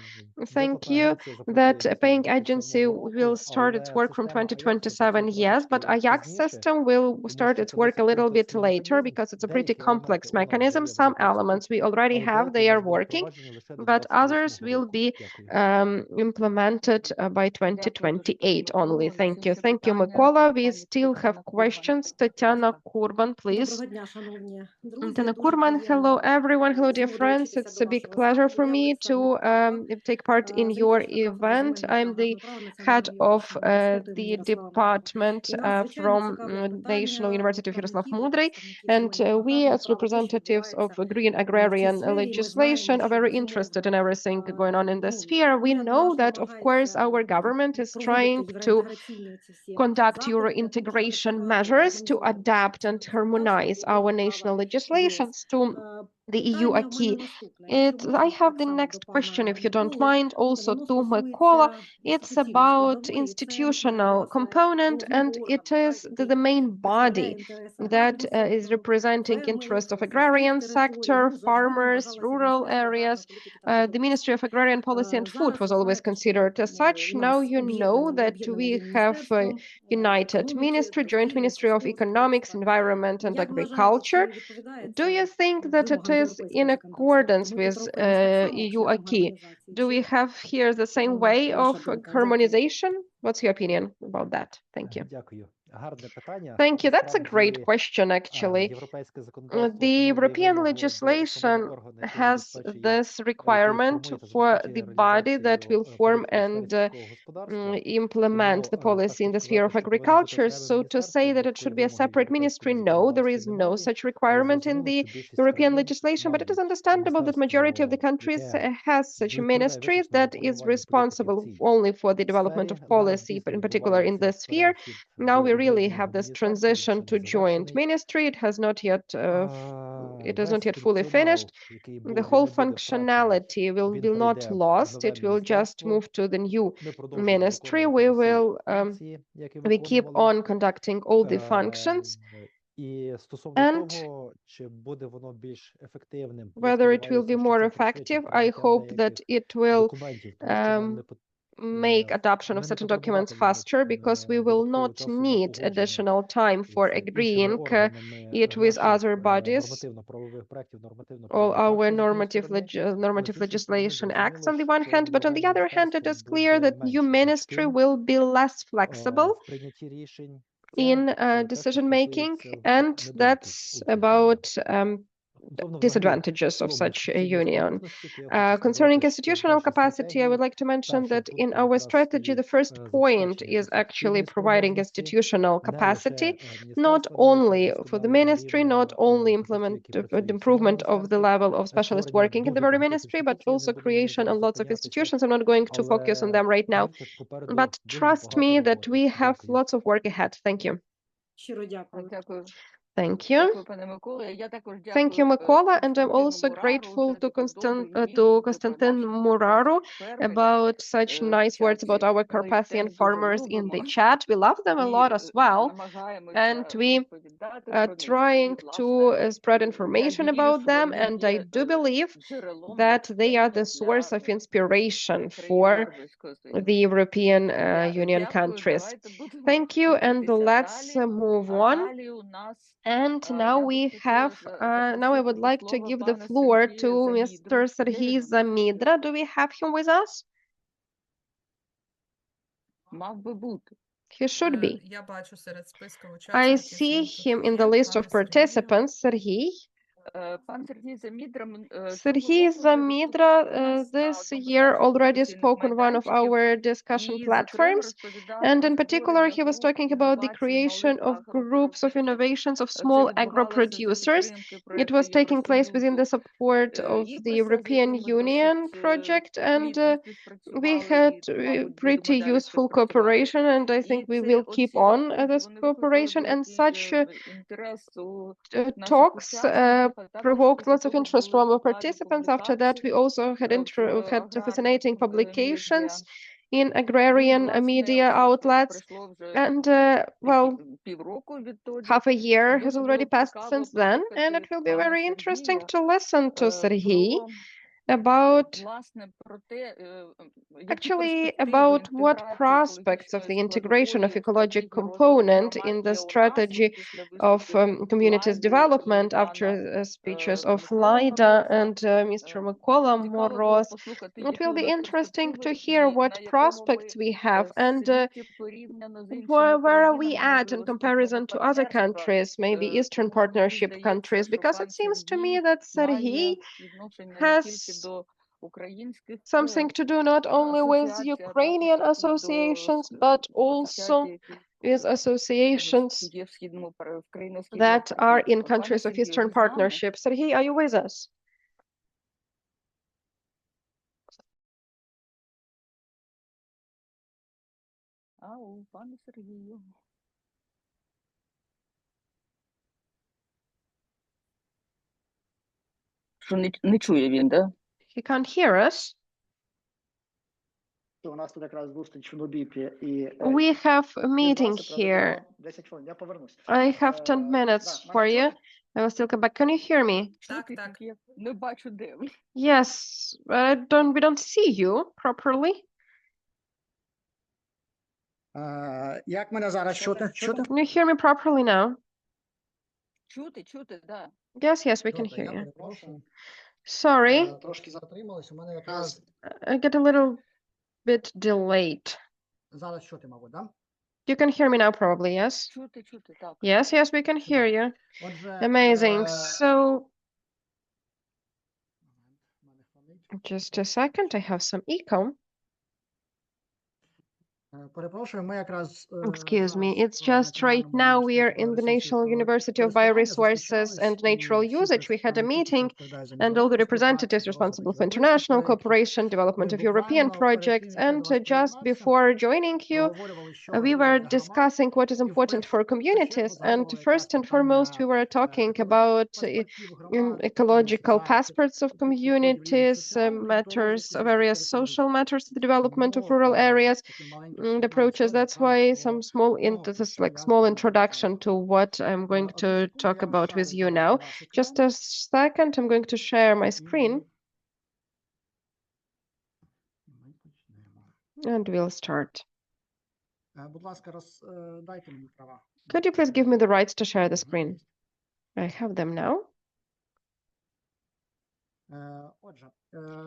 thank you, that a paying agency will start its work from 2027, yes, but Ajax system will start its work a little bit later because it's a pretty complex mechanism. Some elements we already have, they are working, but others will be implemented by 2028 only. Thank you. Thank you, Mykola. We still have questions. Tatiana Kurban, please. Tatiana Kurban, hello, everyone. Hello, dear friends. It's a big pleasure for me to take part in your event. I'm the head of the department from National University of Yaroslav Mudry, and we, as representatives of green agrarian legislation, are very interested in everything going on in the sphere. We know that, of course, our government is trying to conduct Euro integration measures to adapt and harmonize our national legislations to the EU acquis. I have the next question, if you don't mind, also to Mykola. It's about institutional component, and it is the main body that is representing interests of agrarian sector, farmers, rural areas. The Ministry of Agrarian Policy and Food was always considered as such. Now you know that we have united ministry, joint ministry of economics, environment and agriculture. Do you think that it is in accordance with EU acquis? Do we have here the same way of harmonization? What's your opinion about that? Thank you. Thank you. That's a great question, actually. The European legislation has this requirement for the body that will form and implement the policy in the sphere of agriculture. So to say that it should be a separate ministry, no, there is no such requirement in the European legislation, but it is understandable that majority of the countries has such a ministry that is responsible only for the development of policy, but in particular in this sphere. Now we really have this transition to joint ministry. It has not yet fully finished. The whole functionality will be not lost. It will just move to the new ministry. We keep on conducting all the functions. And whether it will be more effective, I hope that it will make adoption of certain documents faster, because we will not need additional time for agreeing it with other bodies. All our normative legislation acts on the one hand, but on the other hand, it is clear that new ministry will be less flexible in decision making, and that's about disadvantages of such a union. Concerning institutional capacity, I would like to mention that in our strategy, the first point is actually providing institutional capacity, not only for the ministry, not only improvement of the level of specialists working in the very ministry, but also creation of lots of institutions. I'm not going to focus on them right now, but trust me that we have lots of work ahead. Thank you. Thank you. Thank you, Mykola, and I'm also grateful to Konstantin Muraru about such nice words about our Carpathian farmers in the chat. We love them a lot as well, and we are trying to spread information about them, and I do believe that they are the source of inspiration for the European Union countries. Thank you, and let's move on. And now we have, now I would like to give the floor to Mr. Serhiy Zamidra. Do we have him with us? He should be. Я бачу серед списку I учасників, see він тут him in є, the list пане of Сергію. participants, Serhiy. Serhiy Zamidra this year already spoke on one of our discussion platforms, and in particular, he was talking about the creation of groups of innovations of small agro producers. It was taking place within the support of the European Union project, and we had pretty useful cooperation, and I think we will keep on this cooperation, and such talks provoked lots of interest from our participants. After that, we also had fascinating publications in agrarian media outlets, and well, half a year has already passed since then, and it will be very interesting to listen to Serhiy about actually about what prospects of the integration of ecological component in the strategy of communities development after speeches of Laida and Mr. Mykola Moros. It will be interesting to hear what prospects we have and where are we at in comparison to other countries, maybe Eastern Partnership countries, because it seems to me that Serhiy has something to do not only with Ukrainian associations, but also with associations that are in countries of Eastern Partnership. Serhiy, are you with us? Не чує він, да? He can't hear us. У нас тут якраз зустріч в Нубіпі і We have a meeting here. 10 хвилин, я повернусь. I have 10 minutes for you. I will still come back. Can you hear me? Так, так. Не бачу, де ви. Yes, we don't see you properly. Як мене зараз чути? Чути? Can you hear me properly now? Чути, да. Yes, yes, we can Добре, hear я you. перепрошую. Sorry, Трошки затримались. У мене якраз I get a little bit delayed. зараз чути, мабуть, да? You can hear me now, probably, yes? Чути, так. Yes, yes, we can hear you. Отже, Amazing. So, в мене фонить. just a second, I have some echo. Перепрошую, ми якраз Excuse me, зараз it's в just right Національному now we are університеті in the ресурсів National University of Bioresources and Natural Usage. We had a meeting and all the representatives responsible for international cooperation, development of European projects. And just before joining you, we were discussing what is important for communities. And first and foremost, we were talking about ecological passports of communities, matters, various social matters, the development of rural areas, and approaches. That's why some small introduction to what I'm going to talk about with you now. Just a second, I'm going to share my screen and we'll start. Будь ласка, дайте мені права. Could you please give me the rights to share the screen? I have them now. Отже,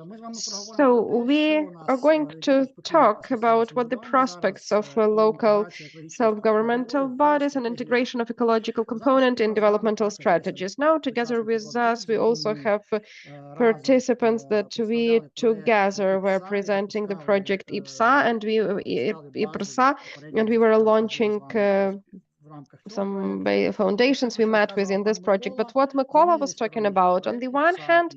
ми з вами So проговоримо про те, we що у нас are going to які перспективи talk стосуються about what the самоврядування prospects зараз, of local інтеграція екологічних self-governmental складових в bodies and стратегію. integration of ecological component in developmental strategies. Now, together with us, we also have participants that we together were presenting the project IPSA and IPRSA, and we were launching some foundations we met with in this project. But what Mykola was talking about, on the one hand,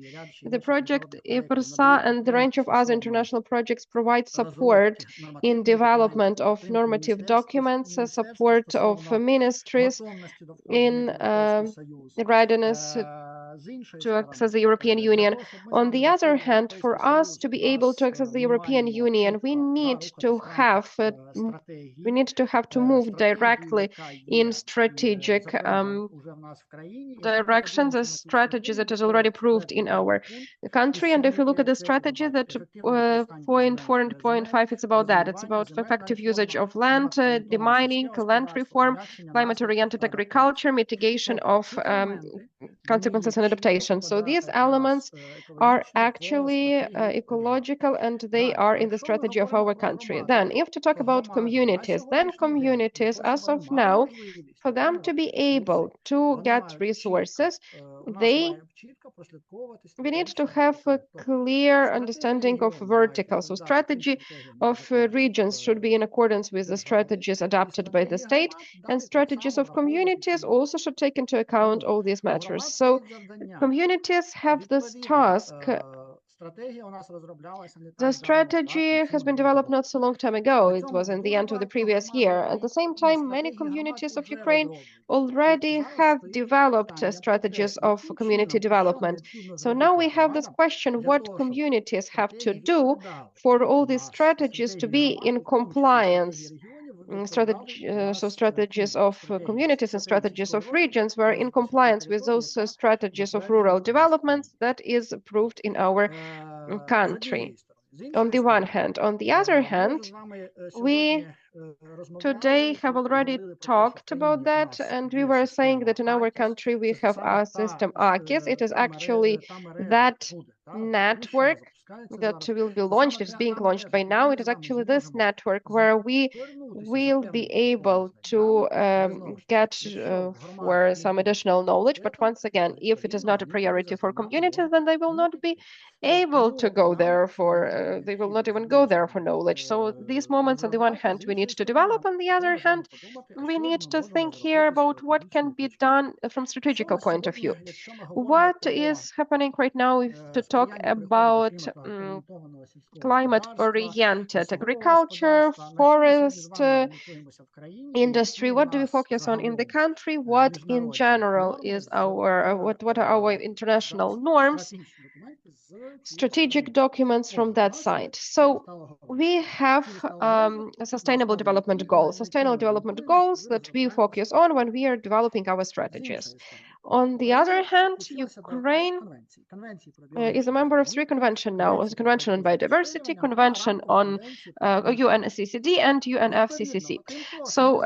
the project IPRSA and the range of other international projects provide support in development of normative documents, support of ministries in readiness to access the European Union. On the other hand, for us to be able to access the European Union, we need to have to move directly in strategic directions, the strategies that is already proved in our country. And if you look at the strategy that point 4 and point 5, it's about that. It's about effective usage of land, demining, land reform, climate-oriented agriculture, mitigation of consequences and adaptation. So these elements are actually ecological, and they are in the strategy of our country. Then, if to talk about communities, then communities, as of now, for them to be able to get resources, we need to have a clear understanding of vertical. So strategy of regions should be in accordance with the strategies adopted by the state, and strategies of communities also should take into account all these matters. So communities have this task. The strategy has been developed not so long time ago. It was in the end of the previous year. At the same time, many communities of Ukraine already have developed strategies of community development. So now we have this question, what communities have to do for all these strategies to be in compliance? Strategies of communities and strategies of regions were in compliance with those strategies of rural developments that is approved in our country. On the one hand. On the other hand, we today have already talked about that, and we were saying that in our country we have our system AKIS. It is actually that network that will be launched. It's being launched by now. It is actually this network where we will be able to get for some additional knowledge. But once again, if it is not a priority for communities, then they will not be able to go there for, they will not even go there for knowledge. So these moments, on the one hand, we need to develop. On the other hand, we need to think here about what can be done from strategical point of view. What is happening right now if to talk about climate-oriented agriculture, forest, industry? What do we focus on in the country? What in general is our, what are our international norms, strategic documents from that side? So we have sustainable development goals that we focus on when we are developing our strategies. On the other hand, Ukraine is a member of 3 conventions now: the Convention on Biodiversity, Convention on UNCCD, and UNFCCC. So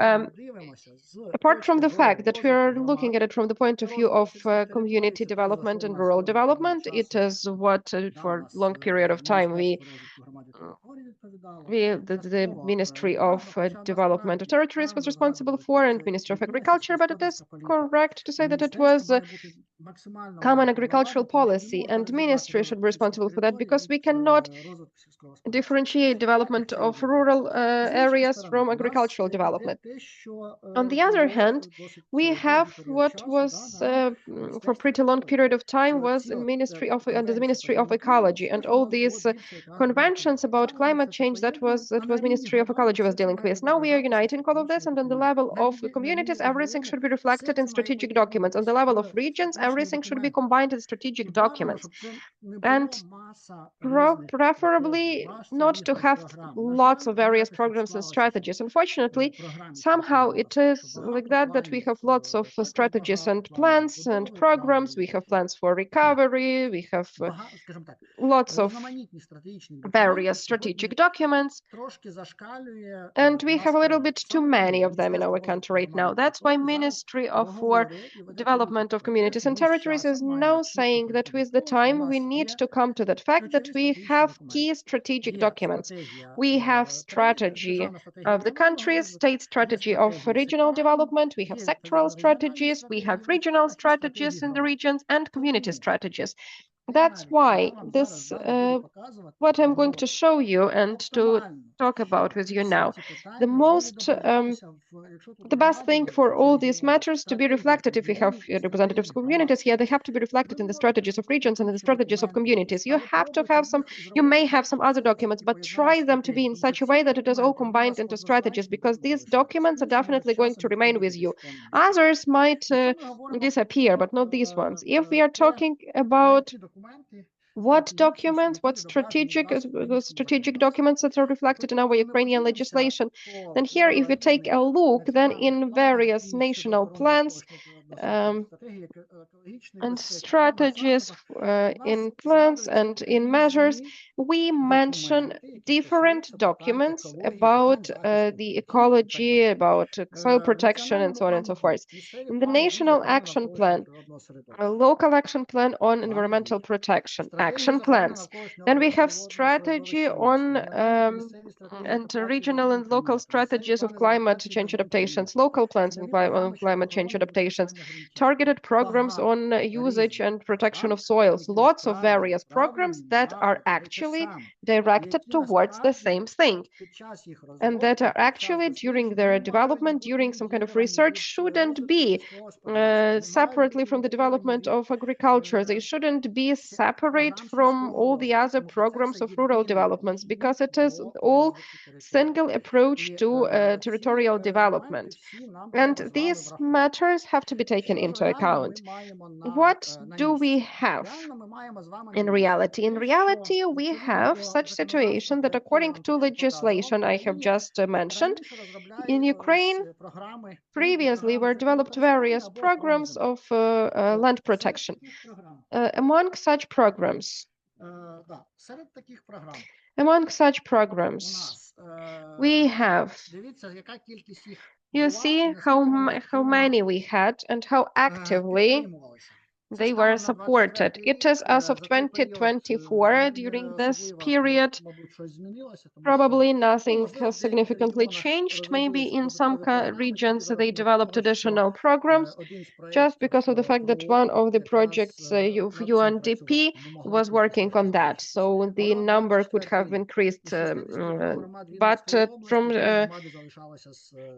apart from the fact that we are looking at it from the point of view of community development and rural development, it is what for a long period of time the Ministry of Development of Territories was responsible for, and Ministry of Agriculture, but it is correct to say that it was common agricultural policy, and ministry should be responsible for that, because we cannot differentiate development of rural areas from agricultural development. On the other hand, we have what was for a pretty long period of time was in under the Ministry of Ecology, and all these conventions about climate change that was Ministry of Ecology was dealing with. Now we are uniting all of this, and on the level of communities, everything should be reflected in strategic documents. On the level of regions, everything should be combined in strategic documents, and preferably not to have lots of various programs and strategies. Unfortunately, somehow it is like that we have lots of strategies and plans and programs. We have plans for recovery, we have lots of various strategic documents, and we have a little bit too many of them in our country right now. That's why Ministry of Development of Communities and Territories is now saying that with the time we need to come to that fact that we have key strategic documents. We have strategy of the countries, state strategy of regional development, we have sectoral strategies, we have regional strategies in the regions, and community strategies. That's why this, what I'm going to show you and to talk about with you now, the best thing for all these matters to be reflected, if we have representatives of communities here, they have to be reflected in the strategies of regions and in the strategies of communities. You have to have some, you may have some other documents, but try them to be in such a way that it is all combined into strategies, because these documents are definitely going to remain with you. Others might disappear, but not these ones. If we are talking about What documents, what strategic documents that are reflected in our Ukrainian legislation. And here, if you take a look, then in various national plans and strategies, in plans and in measures, we mention different documents about the ecology, about soil protection, and so on and so forth. In the National Action Plan, a local action plan on environmental protection, action plans. Then we have strategy on and regional and local strategies of climate change adaptations, local plans on climate change adaptations, targeted programs on usage and protection of soils, lots of various programs that are actually directed towards the same thing and that are actually during their development, during some kind of research, shouldn't be separately from the development of agriculture. They shouldn't be separate from all the other programs of rural developments because it is all single approach to territorial development. And these matters have to be taken into account. What do we have in reality? In reality, we have such situation that according to legislation I have just mentioned, in Ukraine, previously were developed various programs of land protection. Among such programs, we have, you see how many we had and how actively they were supported. It is as of 2024. During this period, probably nothing has significantly changed. Maybe in some regions they developed additional programs just because of the fact that one of the projects of UNDP was working on that. So the number could have increased, but from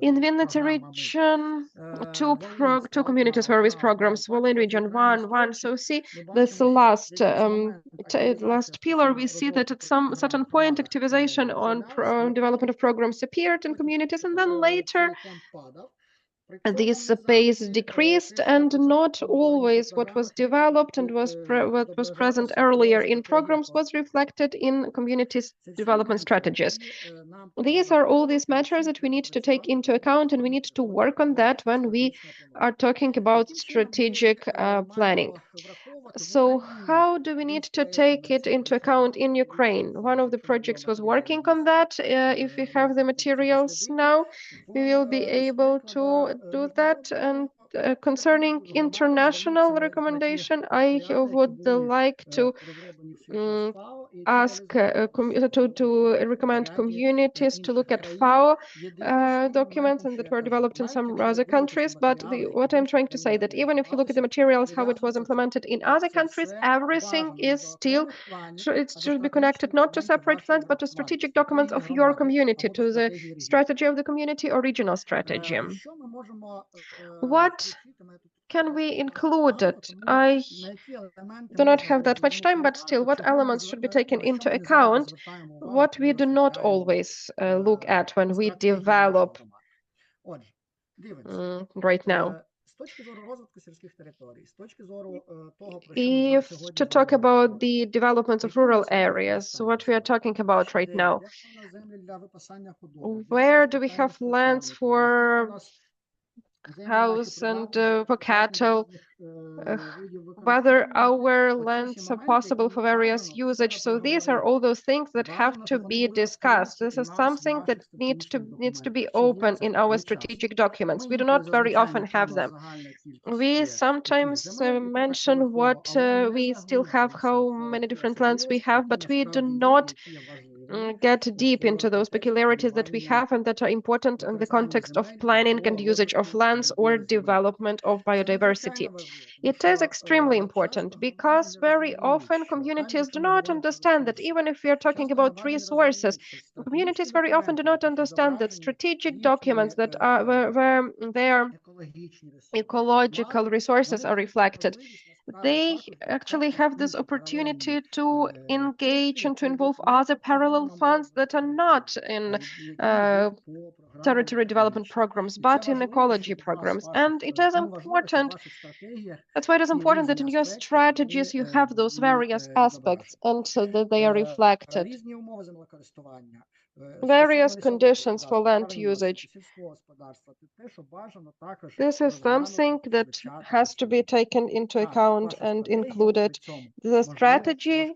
in Vinnytsia region, two community service programs, Volyn region one. So see this last pillar, we see that at some certain point activization on development of programs appeared in communities, and then later this pace decreased, and not always what was developed and what was present earlier in programs was reflected in communities' development strategies. These are all these matters that we need to take into account, and we need to work on that when we are talking about strategic planning. So how do we need to take it into account in Ukraine? One of the projects was working on that. If we have the materials now, we will be able to do that. And concerning international recommendation, I would like to ask to recommend communities to look at FAO documents and that were developed in some other countries. But what I'm trying to say that even if you look at the materials, how it was implemented in other countries, everything is still, it should be connected not to separate plans, but to strategic documents of your community, to the strategy of the community or regional strategy. What can we include it? I do not have that much time, but still, what elements should be taken into account? What we do not always look at when we develop right now. If to talk about the development of rural areas, what we are talking about right now, where do we have lands for cows and for cattle, whether our lands are possible for various usage. So these are all those things that have to be discussed. This is something that needs to be open in our strategic documents. We do not very often have them. We sometimes mention what we still have, how many different lands we have, but we do not get deep into those peculiarities that we have and that are important in the context of planning and usage of lands or development of biodiversity. It is extremely important because very often communities do not understand that even if we are talking about resources, communities very often do not understand that strategic documents that are where their ecological resources are reflected, they actually have this opportunity to engage and to involve other parallel funds that are not in territory development programs, but in ecology programs. And it is important, that's why it is important that in your strategies you have those various aspects and so that they are reflected. Various conditions for land usage. This is something that has to be taken into account and included. The strategy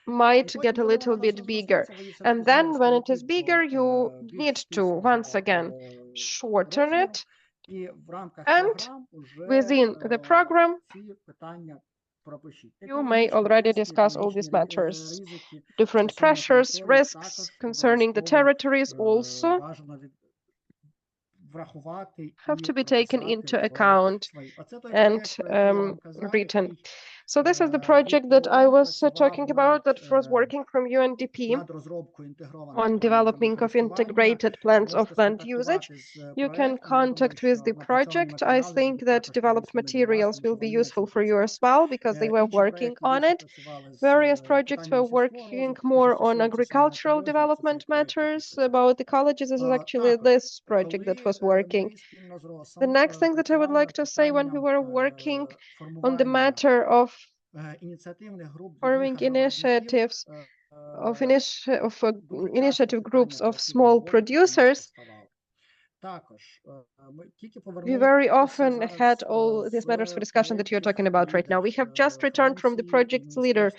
might get a little bit bigger. And then when it is bigger, you need to once again shorten it. And within the program, you may already discuss all these matters. Different pressures, risks concerning the territories also have to be taken into account and written. So this is the project that I was talking about that was working from UNDP on developing of integrated plans of land usage. You can contact with the project. I think that developed materials will be useful for you as well because they were working on it. Various projects were working more on agricultural development matters about ecology. This is actually this project that was working. The next thing that I would like to say, when we were working on the matter of forming initiatives of initiative groups of small producers, we very often had all these matters for discussion that you're talking about right now. We have just returned from the project's leader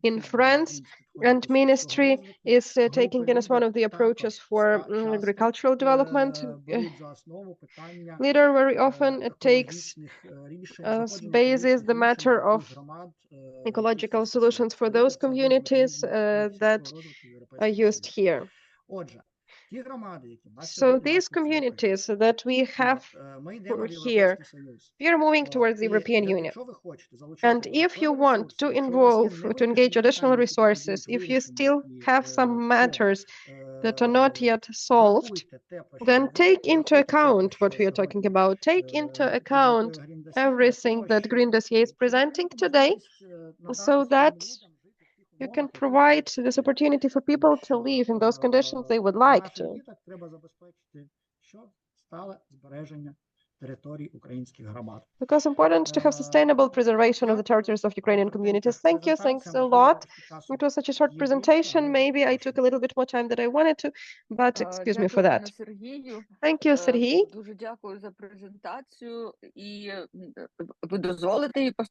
in France, and ministry is taking in as one of the approaches for agricultural development. Leader very often takes as basis the matter of ecological solutions for those communities that are used here. So these communities that we have here, we are moving towards the European Union. And if you want to involve, to engage additional resources, if you still have some matters that are not yet solved, then take into account what we are talking about. Take into account everything that Green Dossier is presenting today, so that you can provide this opportunity for people to live in those conditions they would like to. Because important to have sustainable preservation of the territories of Ukrainian communities. Thank you, thanks a lot. It was such a short presentation. Maybe I took a little bit more time than I wanted to, but excuse me for that. Thank you, Sergій.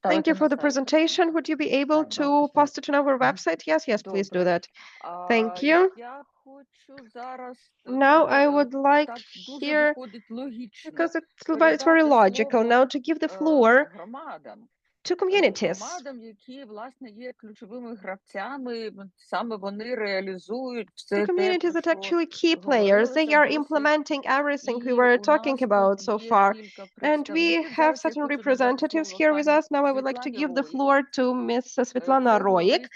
Thank you for the presentation. Would you be able to post it on our website? Yes, yes, please do that. Thank you. Now I would like here, because it's very logical now, to give the floor to communities. The communities that actually key players, they are implementing everything we were talking about so far. And we have certain representatives here with us. Now I would like to give the floor to Ms. Svetlana Roik.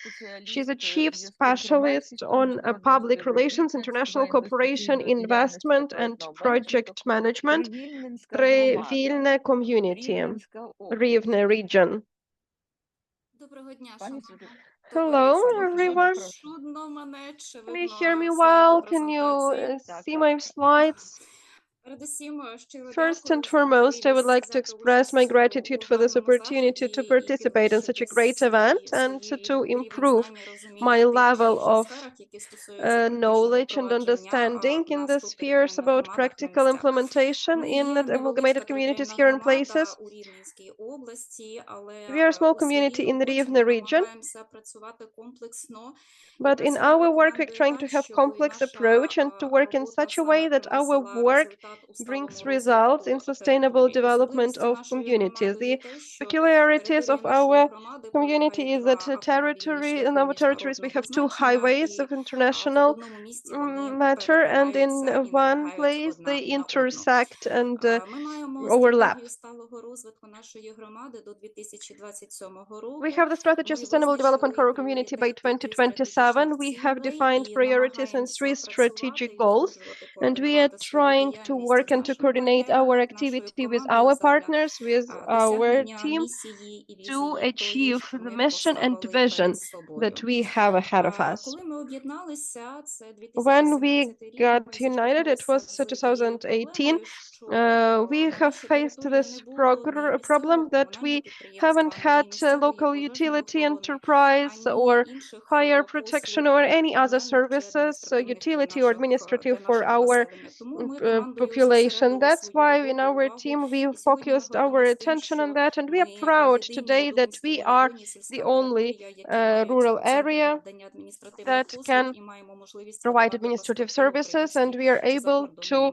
She's a chief specialist on public relations, international cooperation, investment, and project management, Rivne community, Rivne region. Hello, everyone. Can you hear me well? Can you see my slides? First and foremost, I would like to express my gratitude for this opportunity to participate in such a great event and to improve my level of knowledge and understanding in the spheres about practical implementation in amalgamated communities here in places. We are a small community in the Rivne region, but in our work we're trying to have complex approach and to work in such a way that our work brings results in sustainable development of communities. The peculiarities of our community is that in our territories we have two highways of international matter, and in one place they intersect and overlap. We have the strategy of sustainable development for our community by 2027. We have defined priorities and 3 strategic goals, and we are trying to work and to coordinate our activity with our partners, with our team, to achieve the mission and vision that we have ahead of us. When we got united, it was 2018. We have faced this problem that we haven't had local utility enterprise or fire protection or any other services, utility or administrative for our population. That's why in our team we focused our attention on that, and we are proud today that we are the only rural area that can provide administrative services, and we are able to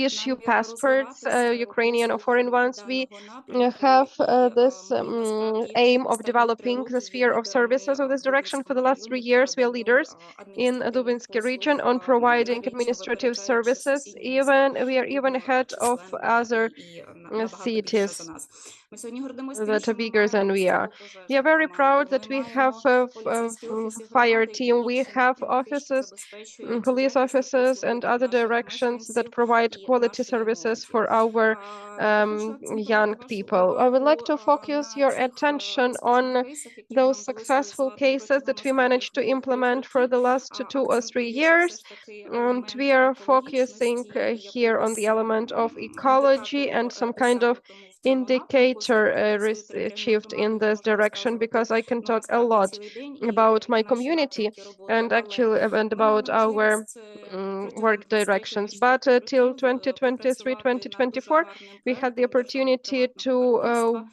issue passports, Ukrainian or foreign ones. We have this aim of developing the sphere of services of this direction. For the last 3 years, we are leaders in Dubinsky region on providing administrative services. We are even ahead of other cities that are bigger than we are. We are very proud that we have a fire team. We have offices, police officers, and other directions that provide quality services for our young people. I would like to focus your attention on those successful cases that we managed to implement for the last 2 or 3 years. And we are focusing here on the element of ecology and some kind of indicator achieved in this direction, because I can talk a lot about my community and actually and about our work directions. But till 2023, 2024, we had the opportunity to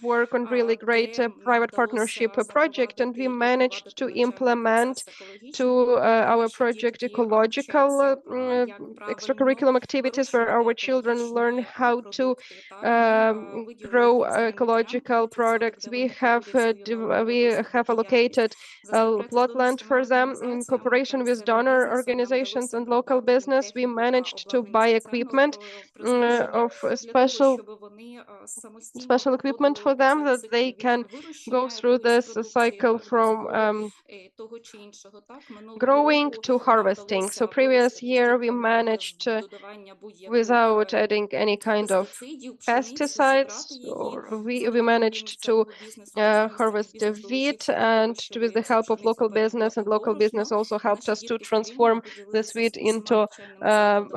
work on really great private partnership project, and we managed to implement to our project ecological extracurriculum activities where our children learn how to grow ecological products. We have allocated plot land for them in cooperation with donor organizations and local business. We managed to buy equipment of special equipment for them, that they can go through this cycle from growing to harvesting. So previous year we managed without adding any kind of pesticides, or we managed to harvest the wheat, and with the help of local business, and local business also helped us to transform this wheat into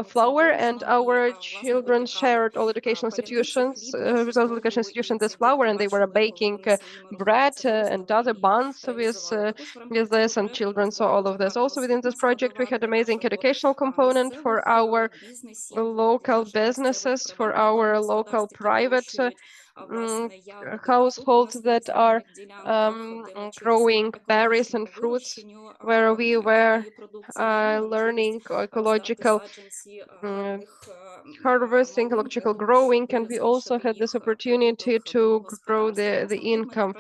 flour, and our children shared all educational institutions with all educational institutions this flour, and they were baking bread and other buns with this, and children saw all of this. Also within this project we had amazing educational component for our local businesses, for our local private households that are growing berries and fruits, where we were learning ecological harvesting, ecological growing, and we also had this opportunity to grow the income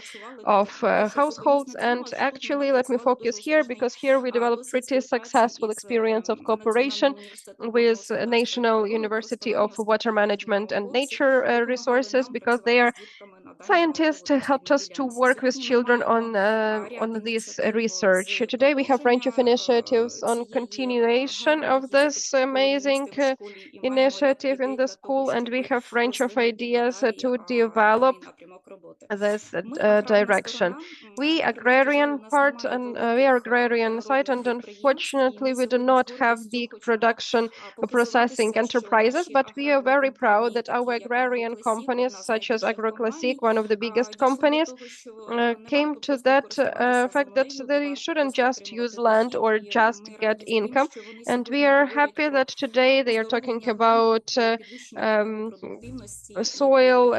of households. And actually, let me focus here, because here we developed pretty successful experience of cooperation with National University of Water Management and Nature Resources, because they are scientists helped us to work with children on this research. Today we have a range of initiatives on continuation of this amazing initiative in the school, and we have a range of ideas to develop this direction. We agrarian part, and we are agrarian site, and unfortunately we do not have big production processing enterprises, but we are very proud that our agrarian companies such as AgroClassic, one of the biggest companies, came to that fact that they shouldn't just use land or just get income, and we are happy that today they are talking about soil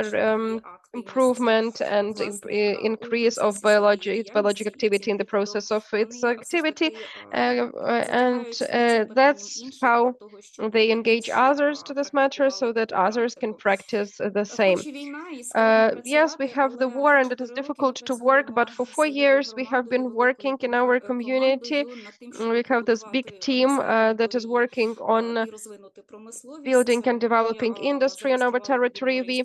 improvement and increase of biologic activity in the process of its activity, and that's how they engage others to this matter, so that others can practice the same. Yes, we have the war and it is difficult to work, but for 4 years we have been working in our community. We have this big team that is working on building and developing industry on our territory. We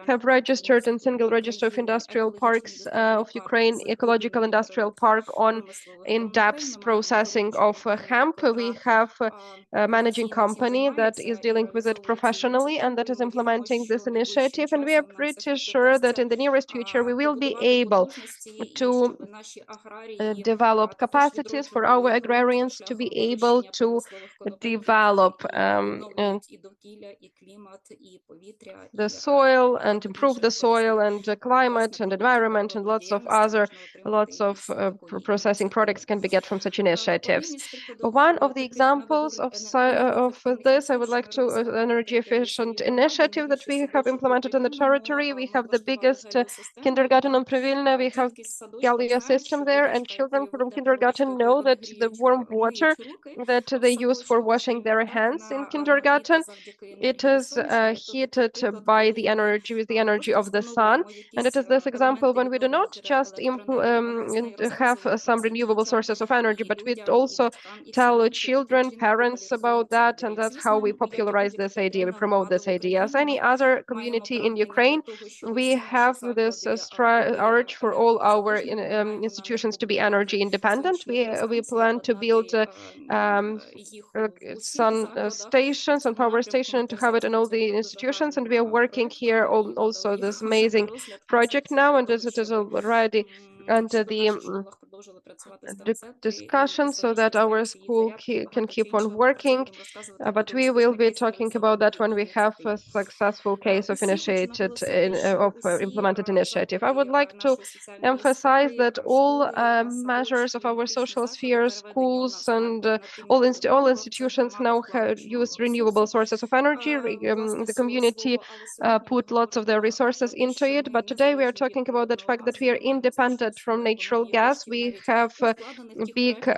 have registered in in single register of industrial parks of Ukraine, ecological industrial park on in-depth processing of hemp. We have a managing company that is dealing with it professionally and that is implementing this initiative. And we are pretty sure that in the nearest future, we will be able to develop capacities for our agrarians to be able to develop the soil and improve the soil and climate and environment, and lots of processing products can be get from such initiatives. One of the examples of this, I would like to energy efficient initiative that we have implemented in the territory. We have the biggest kindergarten on Privilna. We have Galia system there, and children from kindergarten know that the warm water that they use for washing their hands in kindergarten, it is heated by the energy with the energy of the sun. And it is this example when we do not just have some renewable sources of energy, but we also tell children, parents about that, and that's how we popularize this idea, we promote this idea. As any other community in Ukraine, we have this urge for all our institutions to be energy independent. We plan to build sun stations and power station to have it in all the institutions, and we are working here on also this amazing project now, and as it is already under the discussion so that our school can keep on working, but we will be talking about that when we have a successful case of implemented initiative. I would like to emphasize that all measures of our social sphere, schools, and all institutions now use renewable sources of energy. The community put lots of their resources into it, but today we are talking about the fact that we are independent from natural gas. We have big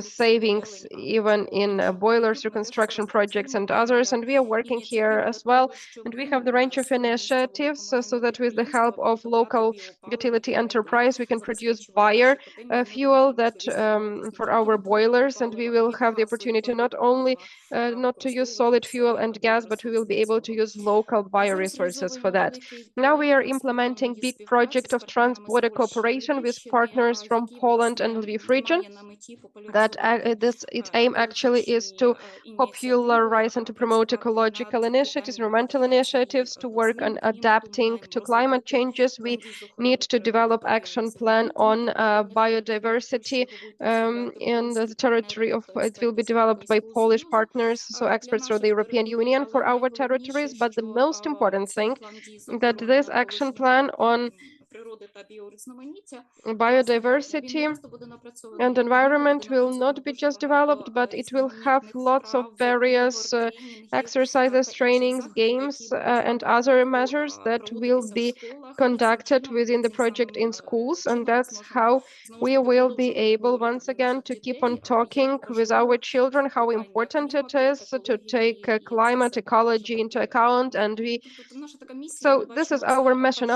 savings even in boilers reconstruction projects and others, and we are working here as well. And we have the range of initiatives so that with the help of local utility enterprise, we can produce fuel that for our boilers, and we will have the opportunity not only not to use solid fuel and gas, but we will be able to use local bioresources for that. Now we are implementing big project of trans-border cooperation with partners from Poland and Lviv region. That its aim actually is to popularize and to promote ecological initiatives, environmental initiatives, to work on adapting to climate changes. We need to develop action plan on biodiversity in the territory of, it will be developed by Polish partners, so experts from the European Union for our territories. But the most important thing that this action plan on biodiversity and environment will not be just developed, but it will have lots of various exercises, trainings, games, and other measures that will be conducted within the project in schools. And that's how we will be able, once again, to keep on talking with our children how important it is to take climate ecology into account. And so this is our mission.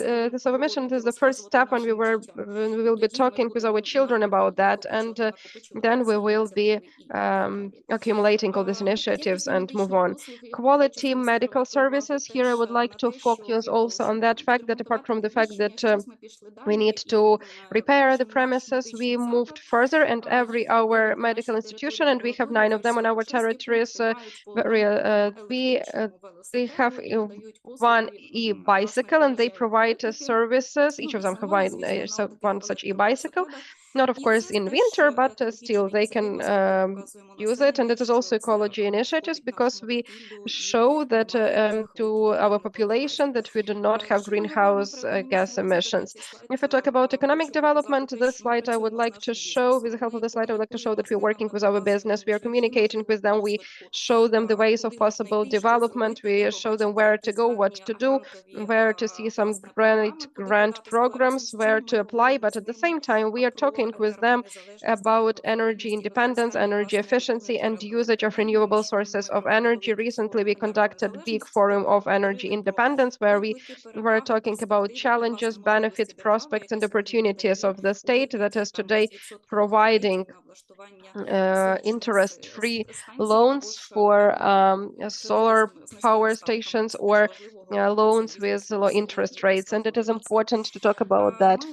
This is the first step, and we will be talking with our children about that, and then we will be accumulating all these initiatives and move on. Quality medical services. Here I would like to focus also on that fact that apart from the fact that we need to repair the premises, we moved further, and our medical institution, and we have 9 of them on our territories, they have one e-bicycle, and they provide services. Each of them have one such e-bicycle. Not, of course, in winter, but still they can use it. And it is also ecology initiatives, because we show that to our population that we do not have greenhouse gas emissions. If we talk about economic development, this slide I would like to show, with the help of the slide, I would like to show that we're working with our business. We are communicating with them. We show them the ways of possible development. We show them where to go, what to do, where to see some grant programs, where to apply. But at the same time, we are talking talking with them about energy independence, energy efficiency, and usage of renewable sources of energy. Recently, we conducted a big forum of energy independence where we were talking about challenges, benefits, prospects, and opportunities of the state that is today providing interest-free loans for solar power stations or loans with low interest rates. And it is important to talk about that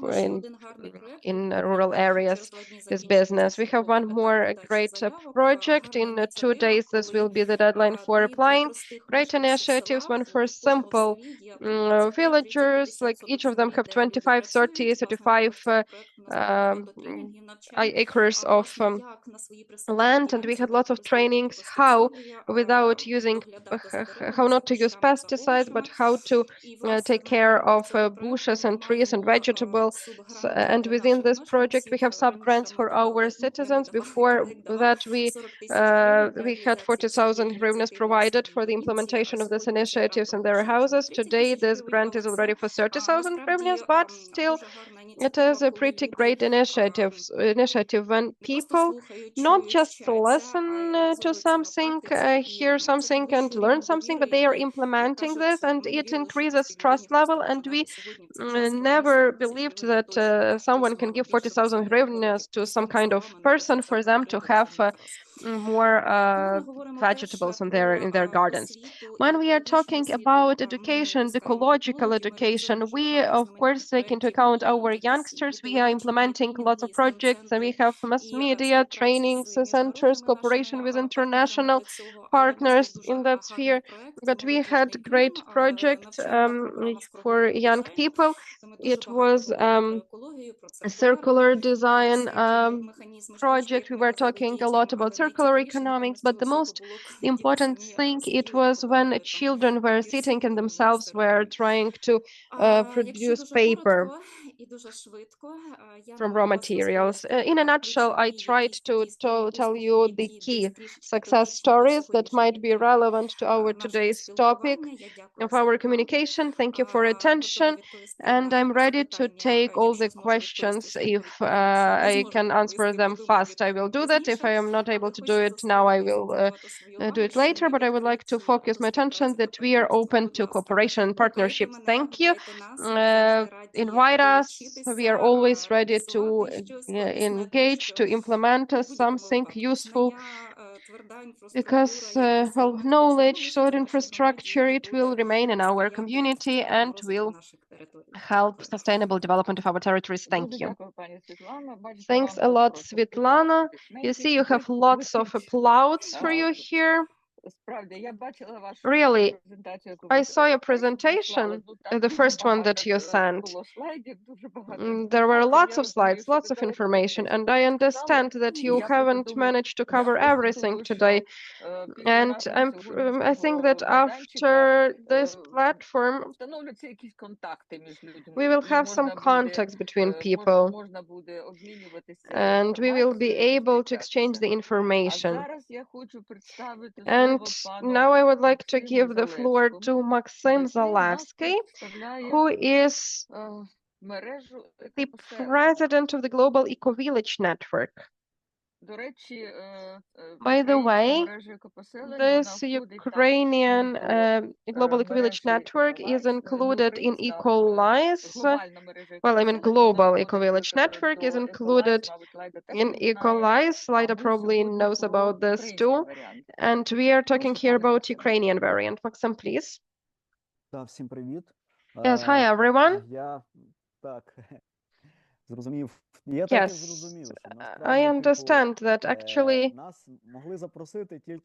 in rural areas, this business. We have one more great project. In 2 days, this will be the deadline for applying. Great initiatives, one for simple villagers, like each of them have 25, 30, 35 acres of land, and we had lots of trainings how without using how not to use pesticides, but how to take care of bushes and trees and vegetables. And within this project we have sub grants for our citizens. Before that we had 40,000 hryvnias provided for the implementation of these initiatives in their houses. Today this grant is already for 30,000 hryvnias, but still it is a pretty great initiative when people not just listen to something, hear something and learn something, but they are implementing this, and it increases trust level. And we never believed that someone can give 40,000 hryvnias to some kind of person for them to have more vegetables in their gardens. When we are talking about education, ecological education, we of course take into account our youngsters. We are implementing lots of projects, and we have mass media training centers, cooperation with international partners in that sphere. But we had great project for young people. It was a circular design project. We were talking a lot about circular economics, but the most important thing it was when children were sitting and themselves were trying to produce paper from raw materials. In a nutshell, I tried to tell you the key success stories that might be relevant to our today's topic of our communication. Thank you for attention, and I'm ready to take all the questions. If I can answer them fast, I will do that. If I am not able to do it now, I will do it later, but I would like to focus my attention that we are open to cooperation and partnerships. Thank you. Invite us. We are always ready to engage, to implement something useful, because well, knowledge, solid infrastructure, it will remain in our community and will help sustainable development of our territories. Thank you. Thanks a lot, Svetlana. You see, you have lots of applause for you here. Really, I saw your presentation, the first one that you sent. There were lots of slides, lots of information, and I understand that you haven't managed to cover everything today. And I think that after this platform, we will have some contacts between people, and we will be able to exchange the information. And now I would like to give the floor to Maxim Zalewski, who is the president of the Global Eco-Village Network. By the way, this Ukrainian Global Eco-Village Network is included in EcoLice. Well, I mean, Global Eco-Village Network is included in EcoLice. Lida probably knows about this too. And we are talking here about Ukrainian variant. Maxim, please. Yes, hi, everyone. Yes, I understand that actually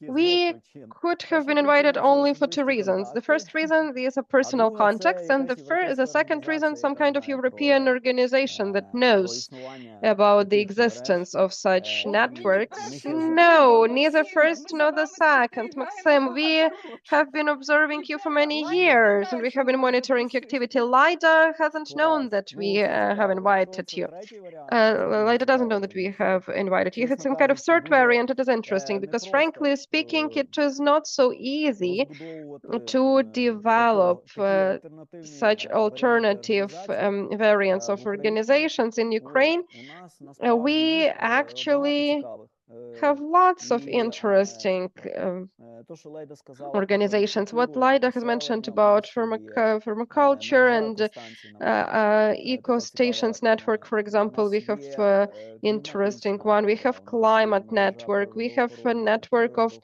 we could have been invited only for two reasons. The first reason, these are personal contacts, and the second reason, some kind of European organization that knows about the existence of such networks. No, neither first nor the second, Maxim. We have been observing you for many years, and we have been monitoring your activity. Lida hasn't known that we have invited invited you. Lida doesn't know that we have invited you. If it's some kind of third variant, it is interesting because, frankly speaking, it is not so easy to develop such alternative variants of organizations in Ukraine. We actually have lots of interesting organizations. What Lida has mentioned about permaculture and eco stations network, for example, we have interesting one. We have climate network. We have a network of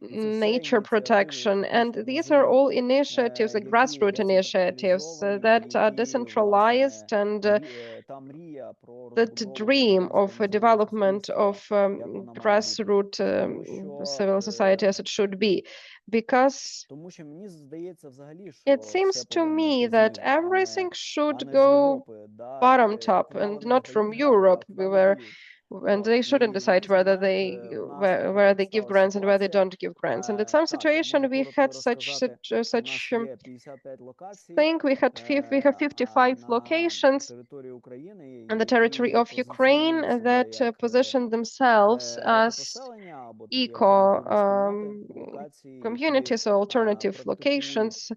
nature protection, and these are all initiatives, like grassroots initiatives that are decentralized and that dream of a development of grassroots civil society as it should be, because it seems to me that everything should go bottom top and not from Europe, and they shouldn't decide whether where they give grants and where they don't give grants. And in some situation, we had such thing. We have 55 locations on the territory of Ukraine that position themselves as eco communities or alternative locations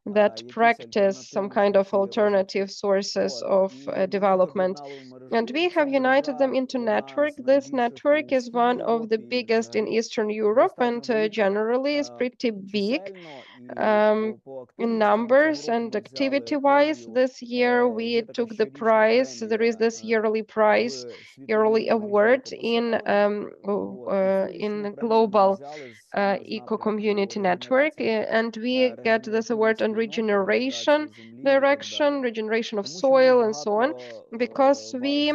that practice some kind of alternative sources of development. And we have united them into network. This network is one of the biggest in Eastern Europe and generally is pretty big in numbers and activity-wise. This year we took the prize. There is this yearly prize, yearly award in global eco community network, and we get this award on regeneration direction, regeneration of soil, and so on, because we,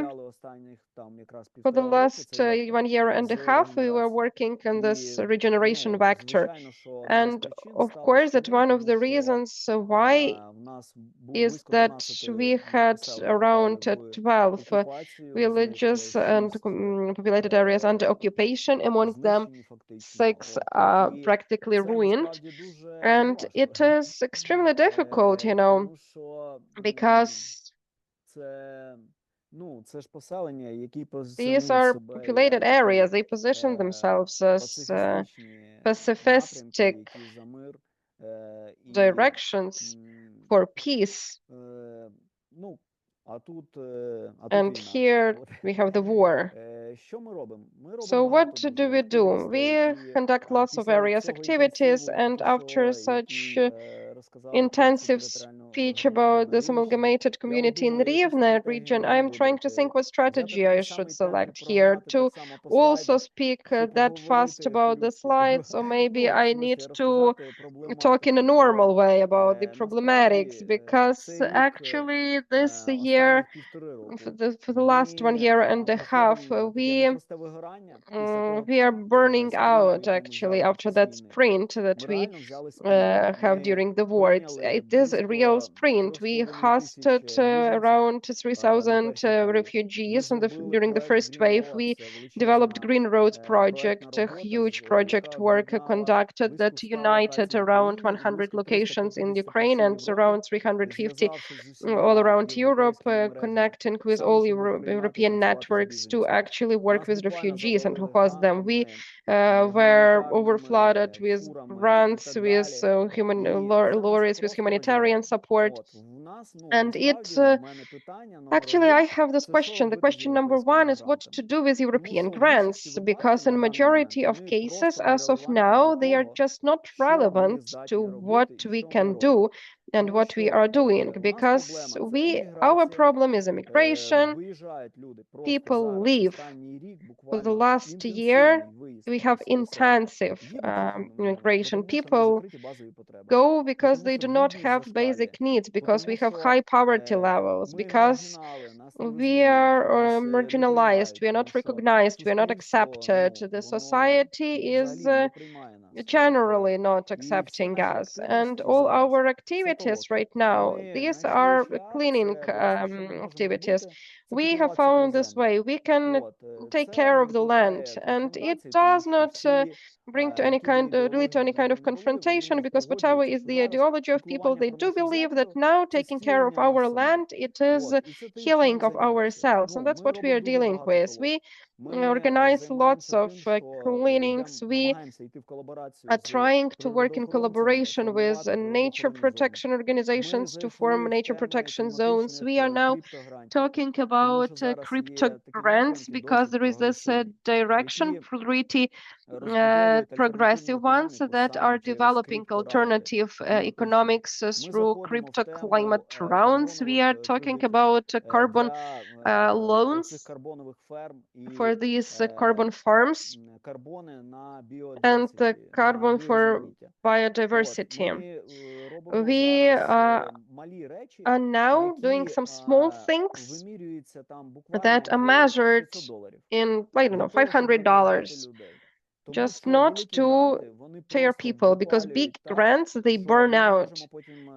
for the last 1.5 years, we were working on this regeneration vector. And of course, that one of the reasons why is that we had around 12 villages and populated areas under occupation. Among them, 6 are practically ruined. And it is extremely difficult, because these are populated areas. They position themselves as pacifistic directions for peace. And here we have the war. So what do? We conduct lots of various activities, and after such intensive speech about this amalgamated community in Rivne region, I'm trying to think what strategy I should select here to also speak that fast about the slides, or maybe I need to talk in a normal way about the problematics, because actually this year, for the last 1.5 years, we are burning out actually after that sprint that we have during the war. It is a real sprint. We hosted around 3,000 refugees during the first wave. We developed Green Roads project, a huge project work conducted that united around 100 locations in Ukraine and around 350 all around Europe, connecting with all European networks to actually work with refugees and to host them. We were overflooded with grants, with human lorries, with humanitarian support. And actually, I have this question. The question number 1 is what to do with European grants, because in majority of cases, as of now, they are just not relevant to what we can do and what we are doing, because our problem is immigration. People leave. For the last year, we have intensive immigration. People go because they do not have basic needs, because we have high poverty levels, because we are marginalized, we are not recognized, we are not accepted. The society is generally not accepting us. And all our activities right now, these are cleaning activities. We have found this way. We can take care of the land, and it does not bring to any kind really to any kind of confrontation, because whatever is the ideology of people, they do believe that now taking care of our land, it is healing of ourselves, and that's what we are dealing with. We organize lots of cleanings. We are trying to work in collaboration with nature protection organizations to form nature protection zones. We are now talking about crypto grants, because there is this direction, pretty progressive ones that are developing alternative economics through crypto climate rounds. We are talking about carbon loans for these carbon farms and carbon for biodiversity. We are now doing some small things that are measured in, I don't know, $500, just not to tear people, because big grants, they burn out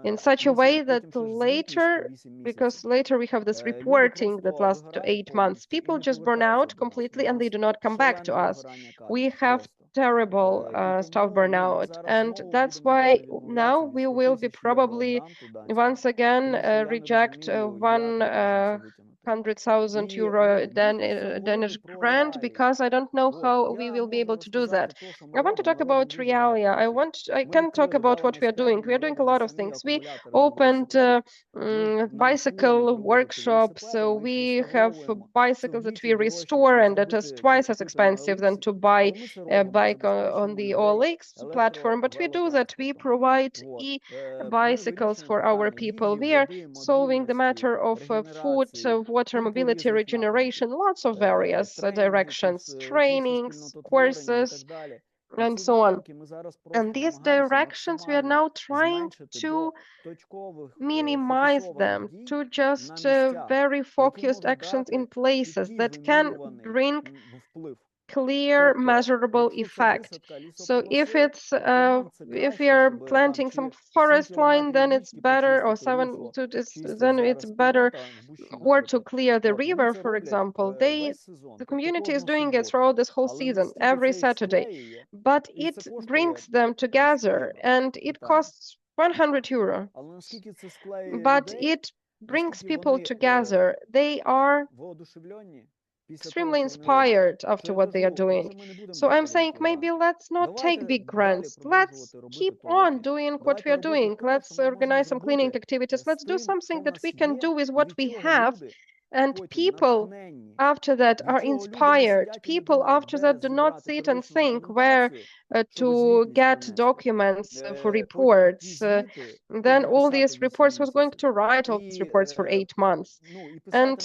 in such a way that later, because later we have this reporting that lasts to 8 months, people just burn out completely and they do not come back to us. We have terrible staff burnout, and that's why now we will be probably once again reject 100,000 euro Danish grant, because I don't know how we will be able to do that. I want to talk about Realia. I can talk about what we are doing. We are doing a lot of things. We opened bicycle workshops. So we have bicycles that we restore, and that is twice as expensive than to buy a bike on the OLX platform. But we do that. We provide e-bicycles for our people. We are solving the matter of food, water, mobility, regeneration, lots of various directions, trainings, courses, and so on. And these directions, we are now trying to minimize them to just very focused actions in places that can bring clear measurable effect. So if it's if we are planting some forest line, then it's better, or then it's better, or to clear the river, for example. The community is doing it throughout this whole season, every Saturday, but it brings them together, and it costs 100 euro, but it brings people together. They are extremely inspired after what they are doing. So I'm saying, maybe let's not take big grants. Let's keep on doing what we are doing. Let's organize some cleaning activities. Let's do something that we can do with what we have. And people after that are inspired. People after that do not sit and think where to get documents for reports. Then all these reports was going to write all these reports for 8 months. And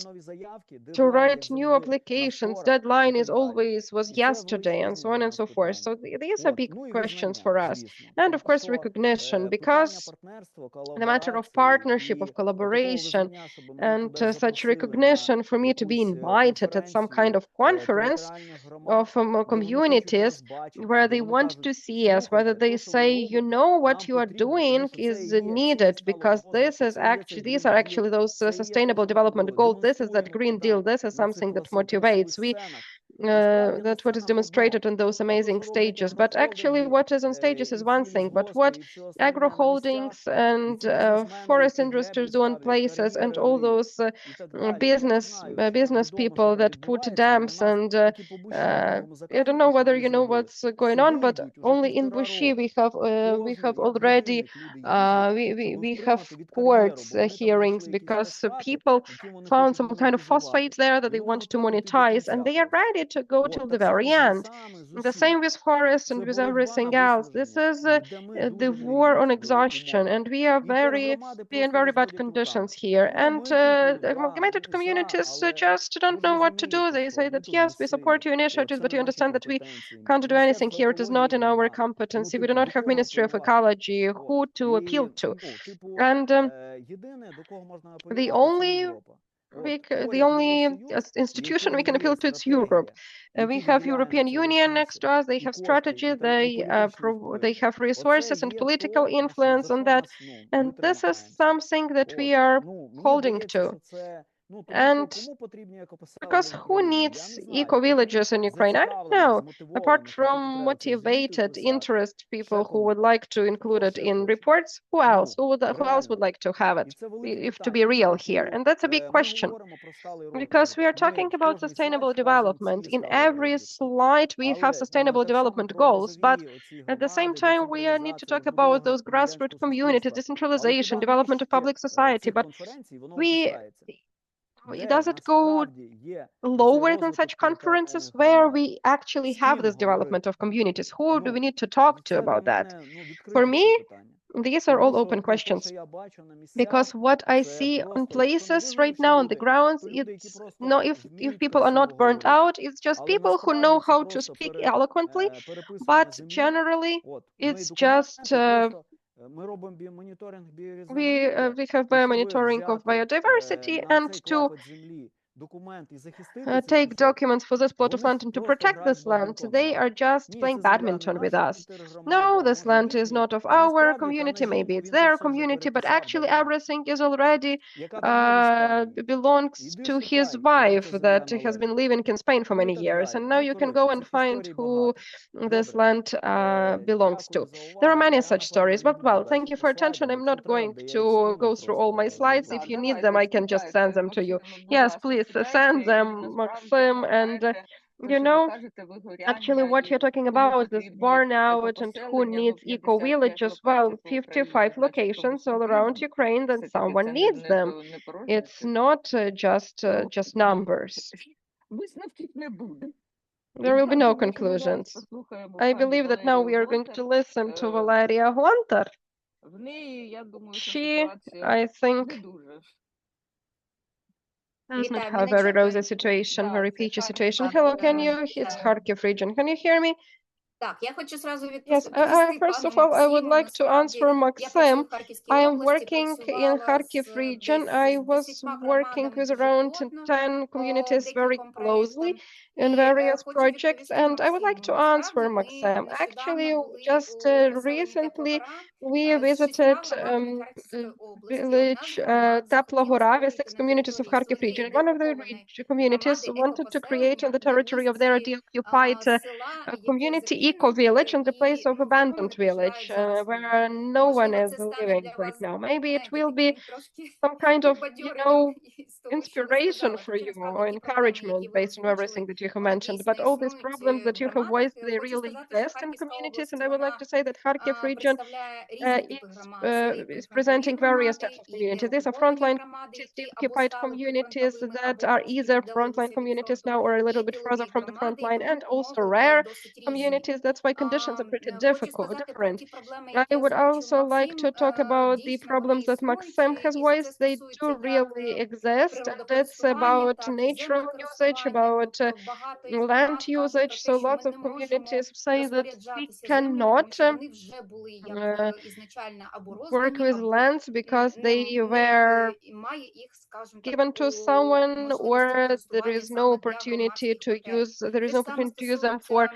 to write new applications, deadline was yesterday, and so on and so forth. So these are big questions for us. And of course, recognition, because the matter of partnership, of collaboration, and such recognition, for me to be invited at some kind of conference of communities where they want to see us, whether they say, you know, what you are doing is needed, because these are actually those sustainable development goals. This is that Green Deal. This is something that motivates. That what is demonstrated on those amazing stages. But actually, what is on stages is one thing, but what agro holdings and forest industries do in places, and all those business people that put dams, and I don't know whether you know what's going on, but only in Bushi we have already we have courts hearings, because people found some kind of phosphate there that they want to monetize, and they are ready to go till the very end. The same with forests and with everything else. This is the war on exhaustion, and we are in very bad conditions here. And the amalgamated communities just don't know what to do. They say that, yes, we support your initiatives, but you understand that we can't do anything here. It is not in our competency. We do not have Ministry of Ecology who to appeal to. And the only the only institution we can appeal to is Europe. We have European Union next to us. They have strategy. They have resources and political influence on that, and this is something that we are holding to. And because who needs eco-villages in Ukraine? I don't know. Apart from motivated interest people who would like to include it in reports, who else? Who else would like to have it? If to be real here, and that's a big question, because we are talking about sustainable development. In every slide, we have sustainable development goals, but at the same time, we need to talk about those grassroots communities, decentralization, development of public society. But does it go lower than such conferences where we actually have this development of communities? Who do we need to talk to about that? For me, these are all open questions, because what I see on places right now on the grounds, it's no, if people are not burnt out, it's just people who know how to speak eloquently, but generally it's just we have monitoring of biodiversity, and to take documents for this plot of land and to protect this land. They are just playing badminton with us. No, this land is not of our community, maybe it's their community, but actually everything is already belongs to his wife that has been living in Spain for many years. And now you can go and find who this land belongs to. There are many such stories, but well, thank you for attention. I'm not going to go through all my slides. If you need them, I can just send them to you. Yes, please send them, Maxim. And you know, actually what you're talking about is burnout and who needs eco-villages. Well, 55 locations all around Ukraine, then someone needs them. It's not just numbers. There will be no conclusions. I believe that now we are going to listen to Valeria Huantar. She, I think, does not have a very rosy situation, very peachy situation. Hello, it's Kharkiv region. Can you hear me? Yes, first of all, I would like to answer Maxim. I am working in Kharkiv region. I was working with around 10 communities very closely in various projects, and I would like to answer Maxim. Actually, just recently, we visited village Teplohora with 6 communities of Kharkiv region. One of the communities wanted to create on the territory of their deoccupied community eco-village in the place of abandoned village where no one is living right now. Maybe it will be some kind of, inspiration for you or encouragement based on everything that you have mentioned. But all these problems that you have voiced, they really exist in communities. And I would like to say that Kharkiv region is presenting various types of communities. These are frontline communities, occupied communities that are either frontline communities now or a little bit further from the front line, and also rare communities. That's why conditions are pretty different. I would also like to talk about the problems that Maxim has voiced. They do really exist, and it's about natural usage, about land usage. So lots of communities say that we cannot work with lands because they were given to someone, or there is no opportunity to use them for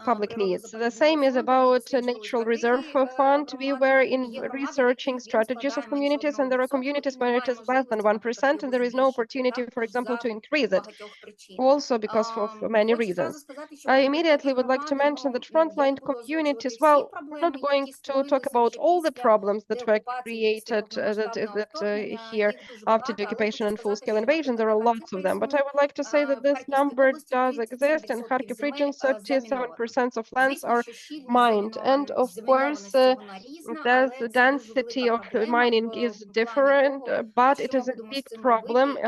public needs. The same is about natural reserve fund. We were researching strategies of communities, and there are communities where it is less than 1%, and there is no opportunity, for example, to increase it, also because of many reasons. I immediately would like to mention that frontline communities, well, we're not going to talk about all the problems that were created here after the occupation and full-scale invasion. There are lots of them, but I would like to say that this number does exist. In Kharkiv region, 37% of lands are mined, and of course the density of mining is different, but it is a big problem,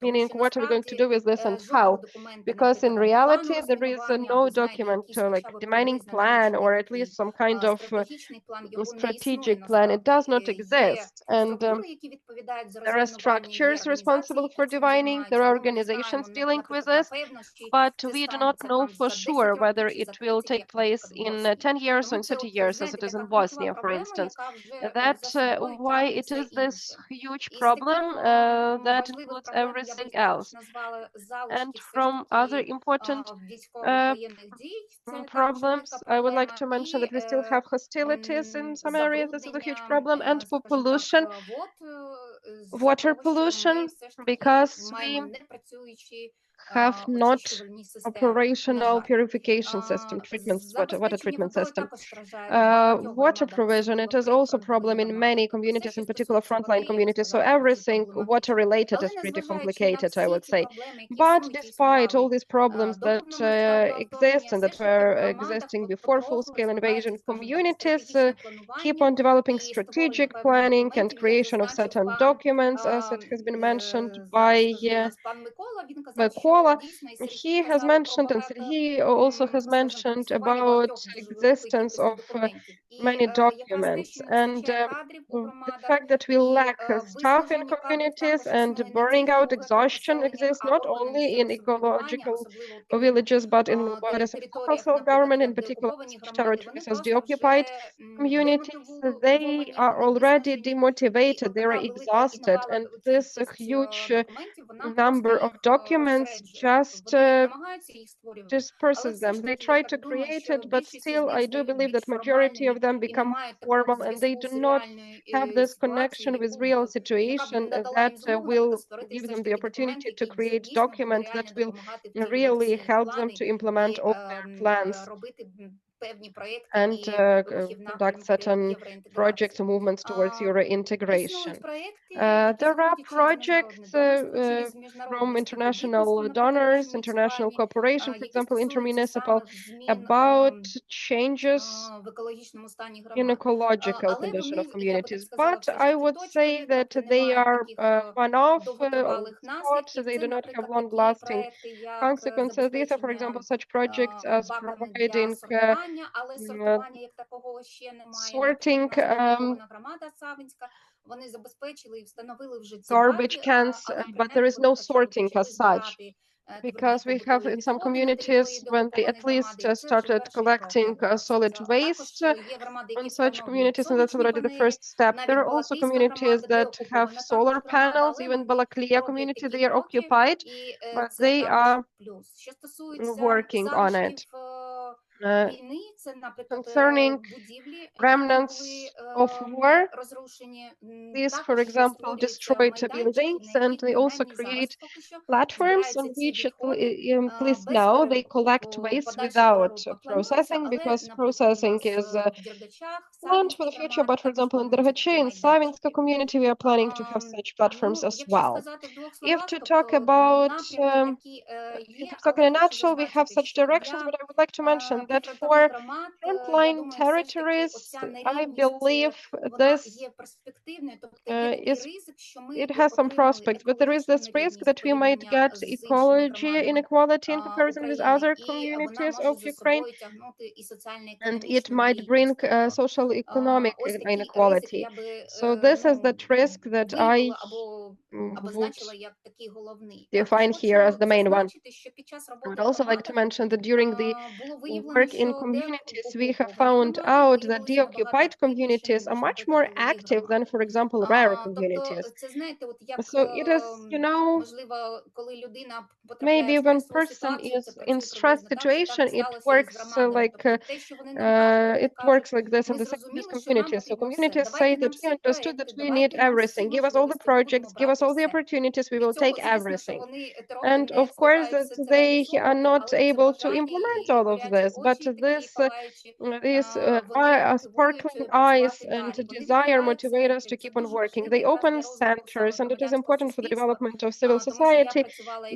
meaning what are we going to do with this and how? Because in reality there is no document like the mining plan, or at least some kind of strategic plan. It does not exist, and there are structures responsible for divining. There are organizations dealing with this, but we do not know for sure whether it will take place in 10 years or in 30 years, as it is in Bosnia, for instance. That's why it is this huge problem that includes everything else. And from other important problems, I would like to mention that we still have hostilities in some areas. This is a huge problem, and pollution, water pollution, because we have not operational purification system, water treatment system. Water provision, it is also a problem in many communities, in particular frontline communities. So everything water related is pretty complicated, I would say. But despite all these problems that exist and that were existing before full-scale invasion, communities keep on developing strategic planning and creation of certain documents, as it has been mentioned by Mykola. He has mentioned, and he also has mentioned about existence of many documents, and the fact that we lack staff in communities and burning out exhaustion exists not only in ecological villages but in bodies of local self-government, in particular such territories as the occupied communities. They are already demotivated, they are exhausted, and this huge number of documents just disperses them. They try to create it, but still I do believe that majority of them become formal and they do not have this connection with real situation that will give them the opportunity to create documents that will really help them to implement all their plans and conduct certain projects or movements towards Euro integration. There are projects from international donors, international cooperation, for example, intermunicipal, about changes in ecological condition of communities. But I would say that they are one-off spots, they do not have long-lasting consequences. These are, for example, such projects as providing sorting garbage cans, but there is no sorting as such, because we have in some communities when they at least started collecting solid waste in such communities, and that's already the first step. There are also communities that have solar panels, even Balaklia community, they are occupied, but they are working on it. Concerning remnants of war, these, for example, destroyed buildings, and they also create platforms on which, at least now, they collect waste without processing, because processing is planned for the future. But, for example, in Dragache, in Savinska community, we are planning to have such platforms as well. If to talk about, if to talk in a nutshell, we have such directions, but I would like to mention that for frontline territories, I believe this it has some prospects, but there is this risk that we might get ecology inequality in comparison with other communities of Ukraine, and it might bring social economic inequality. So this is the risk that I would define here as the main one. I would also like to mention that during the work in communities, we have found out that deoccupied communities are much more active than, for example, rural communities. So it is, maybe when person is in stress situation, it works like this in the same with communities. So communities say that we understood that we need everything. Give us all the projects, give us all the opportunities, we will take everything. And of course that they are not able to implement all of this, but these sparkling eyes and desire motivate us to keep on working. They open centers, and it is important for the development of civil society,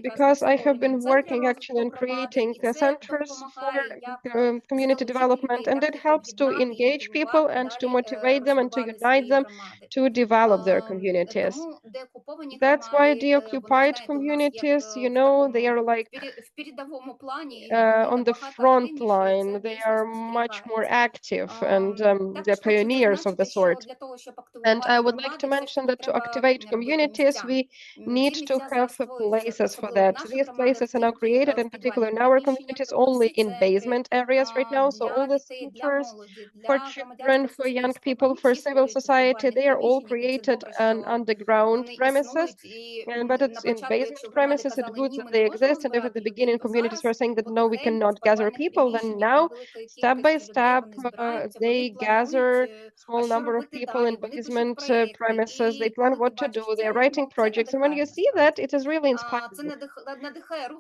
because I have been working actually on creating centers for community development, and it helps to engage people and to motivate them and to unite them to develop their communities. That's why the occupied communities, you know, they are like on the front line. They are much more active and they're pioneers of the sort. And I would like to mention that to activate communities, we need to have places for that. These places are now created, in particular in our communities, only in basement areas right now. So all the centers for children, for young people, for civil society, they are all created on underground premises. But it's in basement premises, it's good that they exist. And if at the beginning communities were saying that no, we cannot gather people, then now, step by step, they gather small number of people in basement premises. They plan what to do. They're writing projects. And when you see that, it is really inspiring.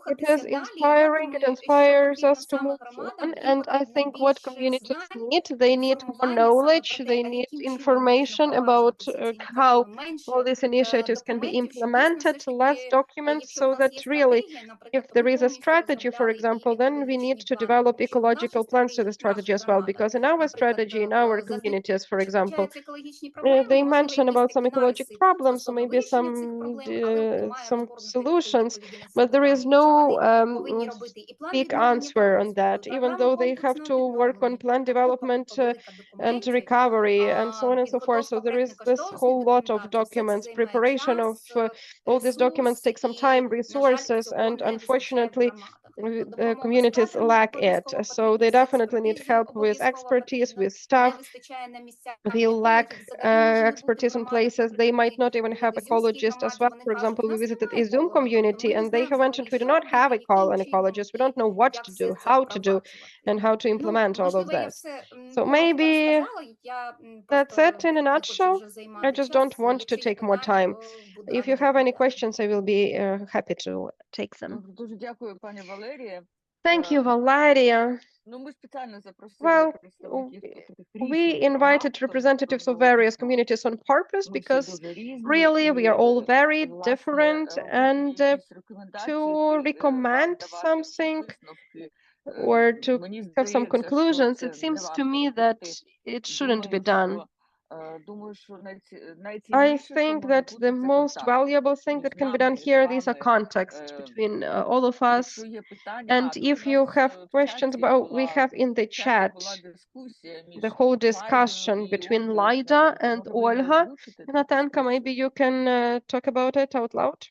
It is inspiring. It inspires us to move on. And I think what communities need, they need more knowledge. They need information about how all these initiatives can be implemented, less documents, so that really, if there is a strategy, for example, then we need to develop ecological plans to the strategy as well. Because in our strategy, in our communities, for example, they mention about some ecological problems, so maybe some solutions, but there is no big answer on that, even though they have to work on plan development and recovery and so on and so forth. So there is this whole lot of documents. Preparation of all these documents takes some time, resources, and unfortunately, communities lack it. So they definitely need help with expertise, with staff. They lack expertise in places. They might not even have ecologists as well. For example, we visited a Zoom community and they have mentioned we do not have an ecologist. We don't know what to do, and how to implement all of this. So maybe that's it in a nutshell. I just don't want to take more time. If you have any questions, I will be happy to take them. Дуже дякую, пані Валерія. Thank you, Valeria. Ми спеціально запросили Well, представників таких we invited representatives of various communities on purpose because really we are all very different, and to recommend something or to have some conclusions, it seems to me that it shouldn't be done. I think that the most valuable thing that can be done here, these are contexts between all of us. And if you have questions about, we have in the chat the whole discussion between Lida and Olga. Natanka, maybe you can talk about it out loud.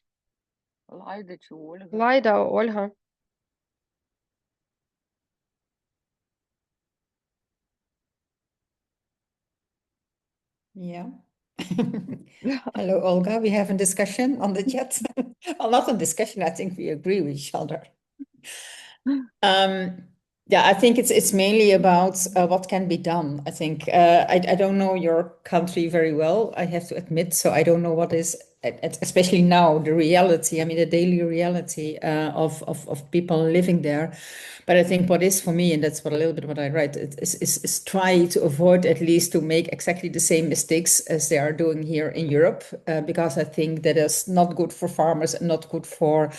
Lida or Olga. Yeah. Hello, Olga. We have a discussion on the chat. Well, not a discussion. I think we agree with each other. Yeah, I think it's mainly about what can be done. I think I don't know your country very well, I have to admit. So I don't know what is, especially now, the reality. I mean, the daily reality of people living there. But I think what is for me, and that's what a little bit what I write, is try to avoid at least to make exactly the same mistakes as they are doing here in Europe, because I think that is not good for farmers and not good for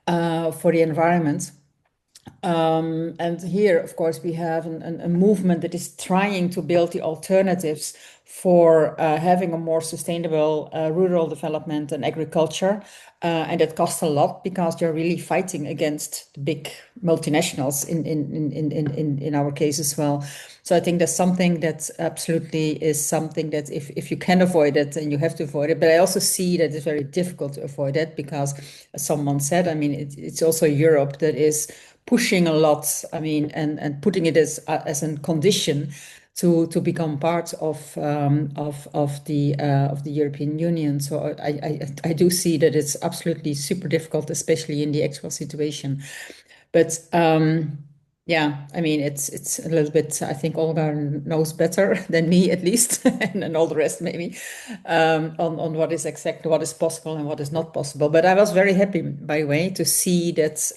the environment. And here, of course, we have a movement that is trying to build the alternatives for having a more sustainable rural development and agriculture. And it costs a lot because you're really fighting against the big multinationals in our case as well. So I think that's something that absolutely is something that if you can avoid it, then you have to avoid it. But I also see that it's very difficult to avoid it because, as someone said, I mean, it's also Europe that is pushing a lot, I mean, and putting it as a condition to become part of the European Union. So I do see that it's absolutely super difficult, especially in the actual situation. But yeah, I mean, it's a little bit, I think Olga knows better than me, at least, and all the rest maybe, on what is exactly what is possible and what is not possible. But I was very happy, by the way, to see that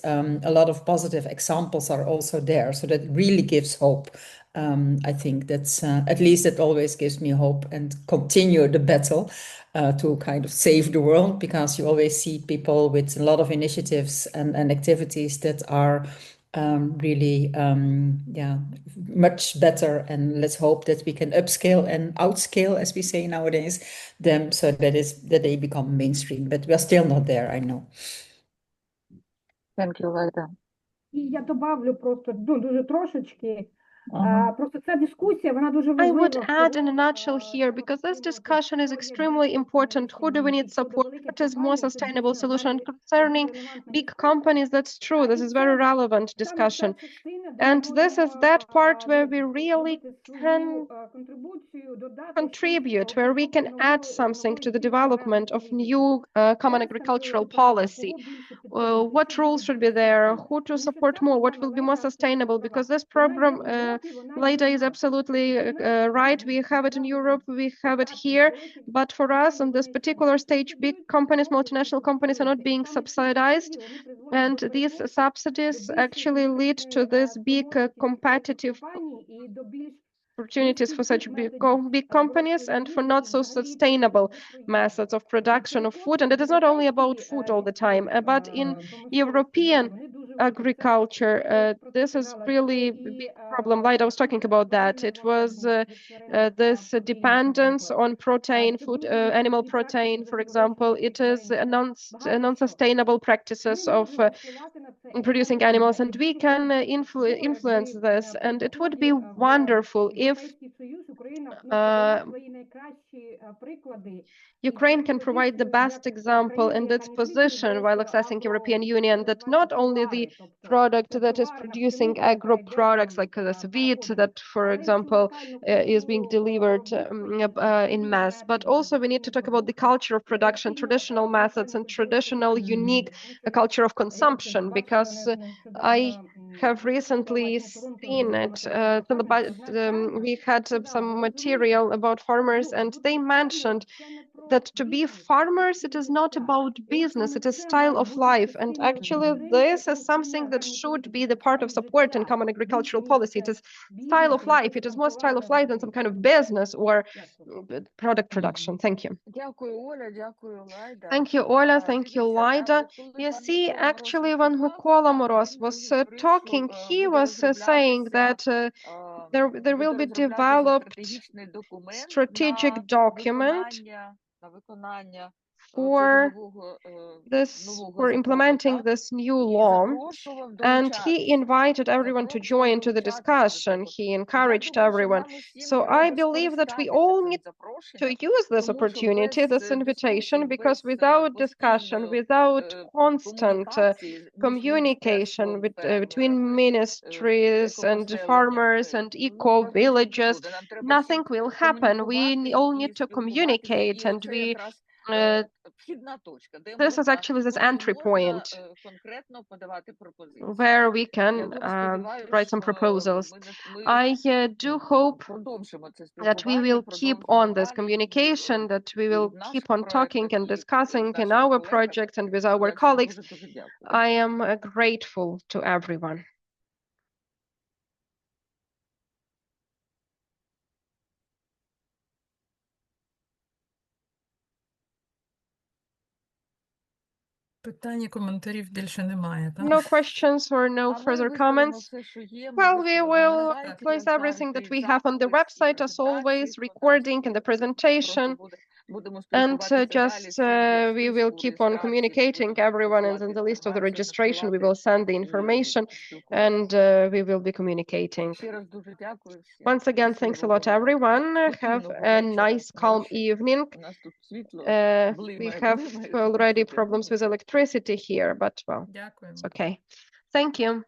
a lot of positive examples are also there. So that really gives hope. I think that's at least it always gives me hope and continue the battle to kind of save the world, because you always see people with a lot of initiatives and activities that are really, yeah, much better. And let's hope that we can upscale and outscale, as we say nowadays, them so that they become mainstream. But we're still not there, I know. Thank you, Лайда. І я добавлю просто дуже трошечки. Uh-huh. Просто ця дискусія, вона дуже I would важлива. add in a nutshell here, because this discussion is extremely important. Who do we need support? What is more sustainable solution? Concerning big companies, that's true. This is very relevant discussion. And this is that part where we really can contribute, where we can add something to the development of new common agricultural policy. What rules should be there? Who to support more? What will be more sustainable? Because this program, Leda is absolutely right. We have it in Europe, we have it here. But for us, on this particular stage, big companies, multinational companies are not being subsidized. And these subsidies actually lead to this big competitive opportunities for such big companies and for not so sustainable methods of production of food. And it is not only about food all the time, but in European agriculture, this is really a big problem. Lida was talking about that. It was this dependence on protein, food, animal protein, for example. It is non-sustainable practices of producing animals, and we can influence this. And it would be wonderful if Ukraine can provide the best example and its position while accessing European Union, that not only the product that is producing agro products like this wheat that, for example, is being delivered in mass, but also we need to talk about the culture of production, traditional methods, and traditional unique culture of consumption, because I have recently seen it. We had some material about farmers, and they mentioned that to be farmers, it is not about business, it is style of life. And actually, this is something that should be the part of support in common agricultural policy. It is style of life. It is more style of life than some kind of business or product production. Thank you. Дякую, Оля, дякую, Лайда. Thank you, Ola. Thank you, Lida. You see, actually, when Mykola Moros was talking, he was saying that there will be developed strategic document for this, for implementing this new law. And he invited everyone to join to the discussion. He encouraged everyone. So I believe that we all need to use this opportunity, this invitation, because without discussion, without constant communication between ministries and farmers and eco-villages, nothing will happen. We all need to communicate, and this is actually this entry point where we can write some proposals. I do hope that we will keep on this communication, that we will keep on talking and discussing in our projects and with our colleagues. I am grateful to everyone. Питань і коментарів більше немає, так? No questions or no further comments? Well, we will place everything that we have on the website, as always, recording and the presentation. And just we will keep on communicating everyone, and in the list of the registration, we will send the information, and we will be communicating. Once again, thanks a lot, everyone. Have a nice, calm evening. We have already problems with electricity here, but well, it's okay. Thank you.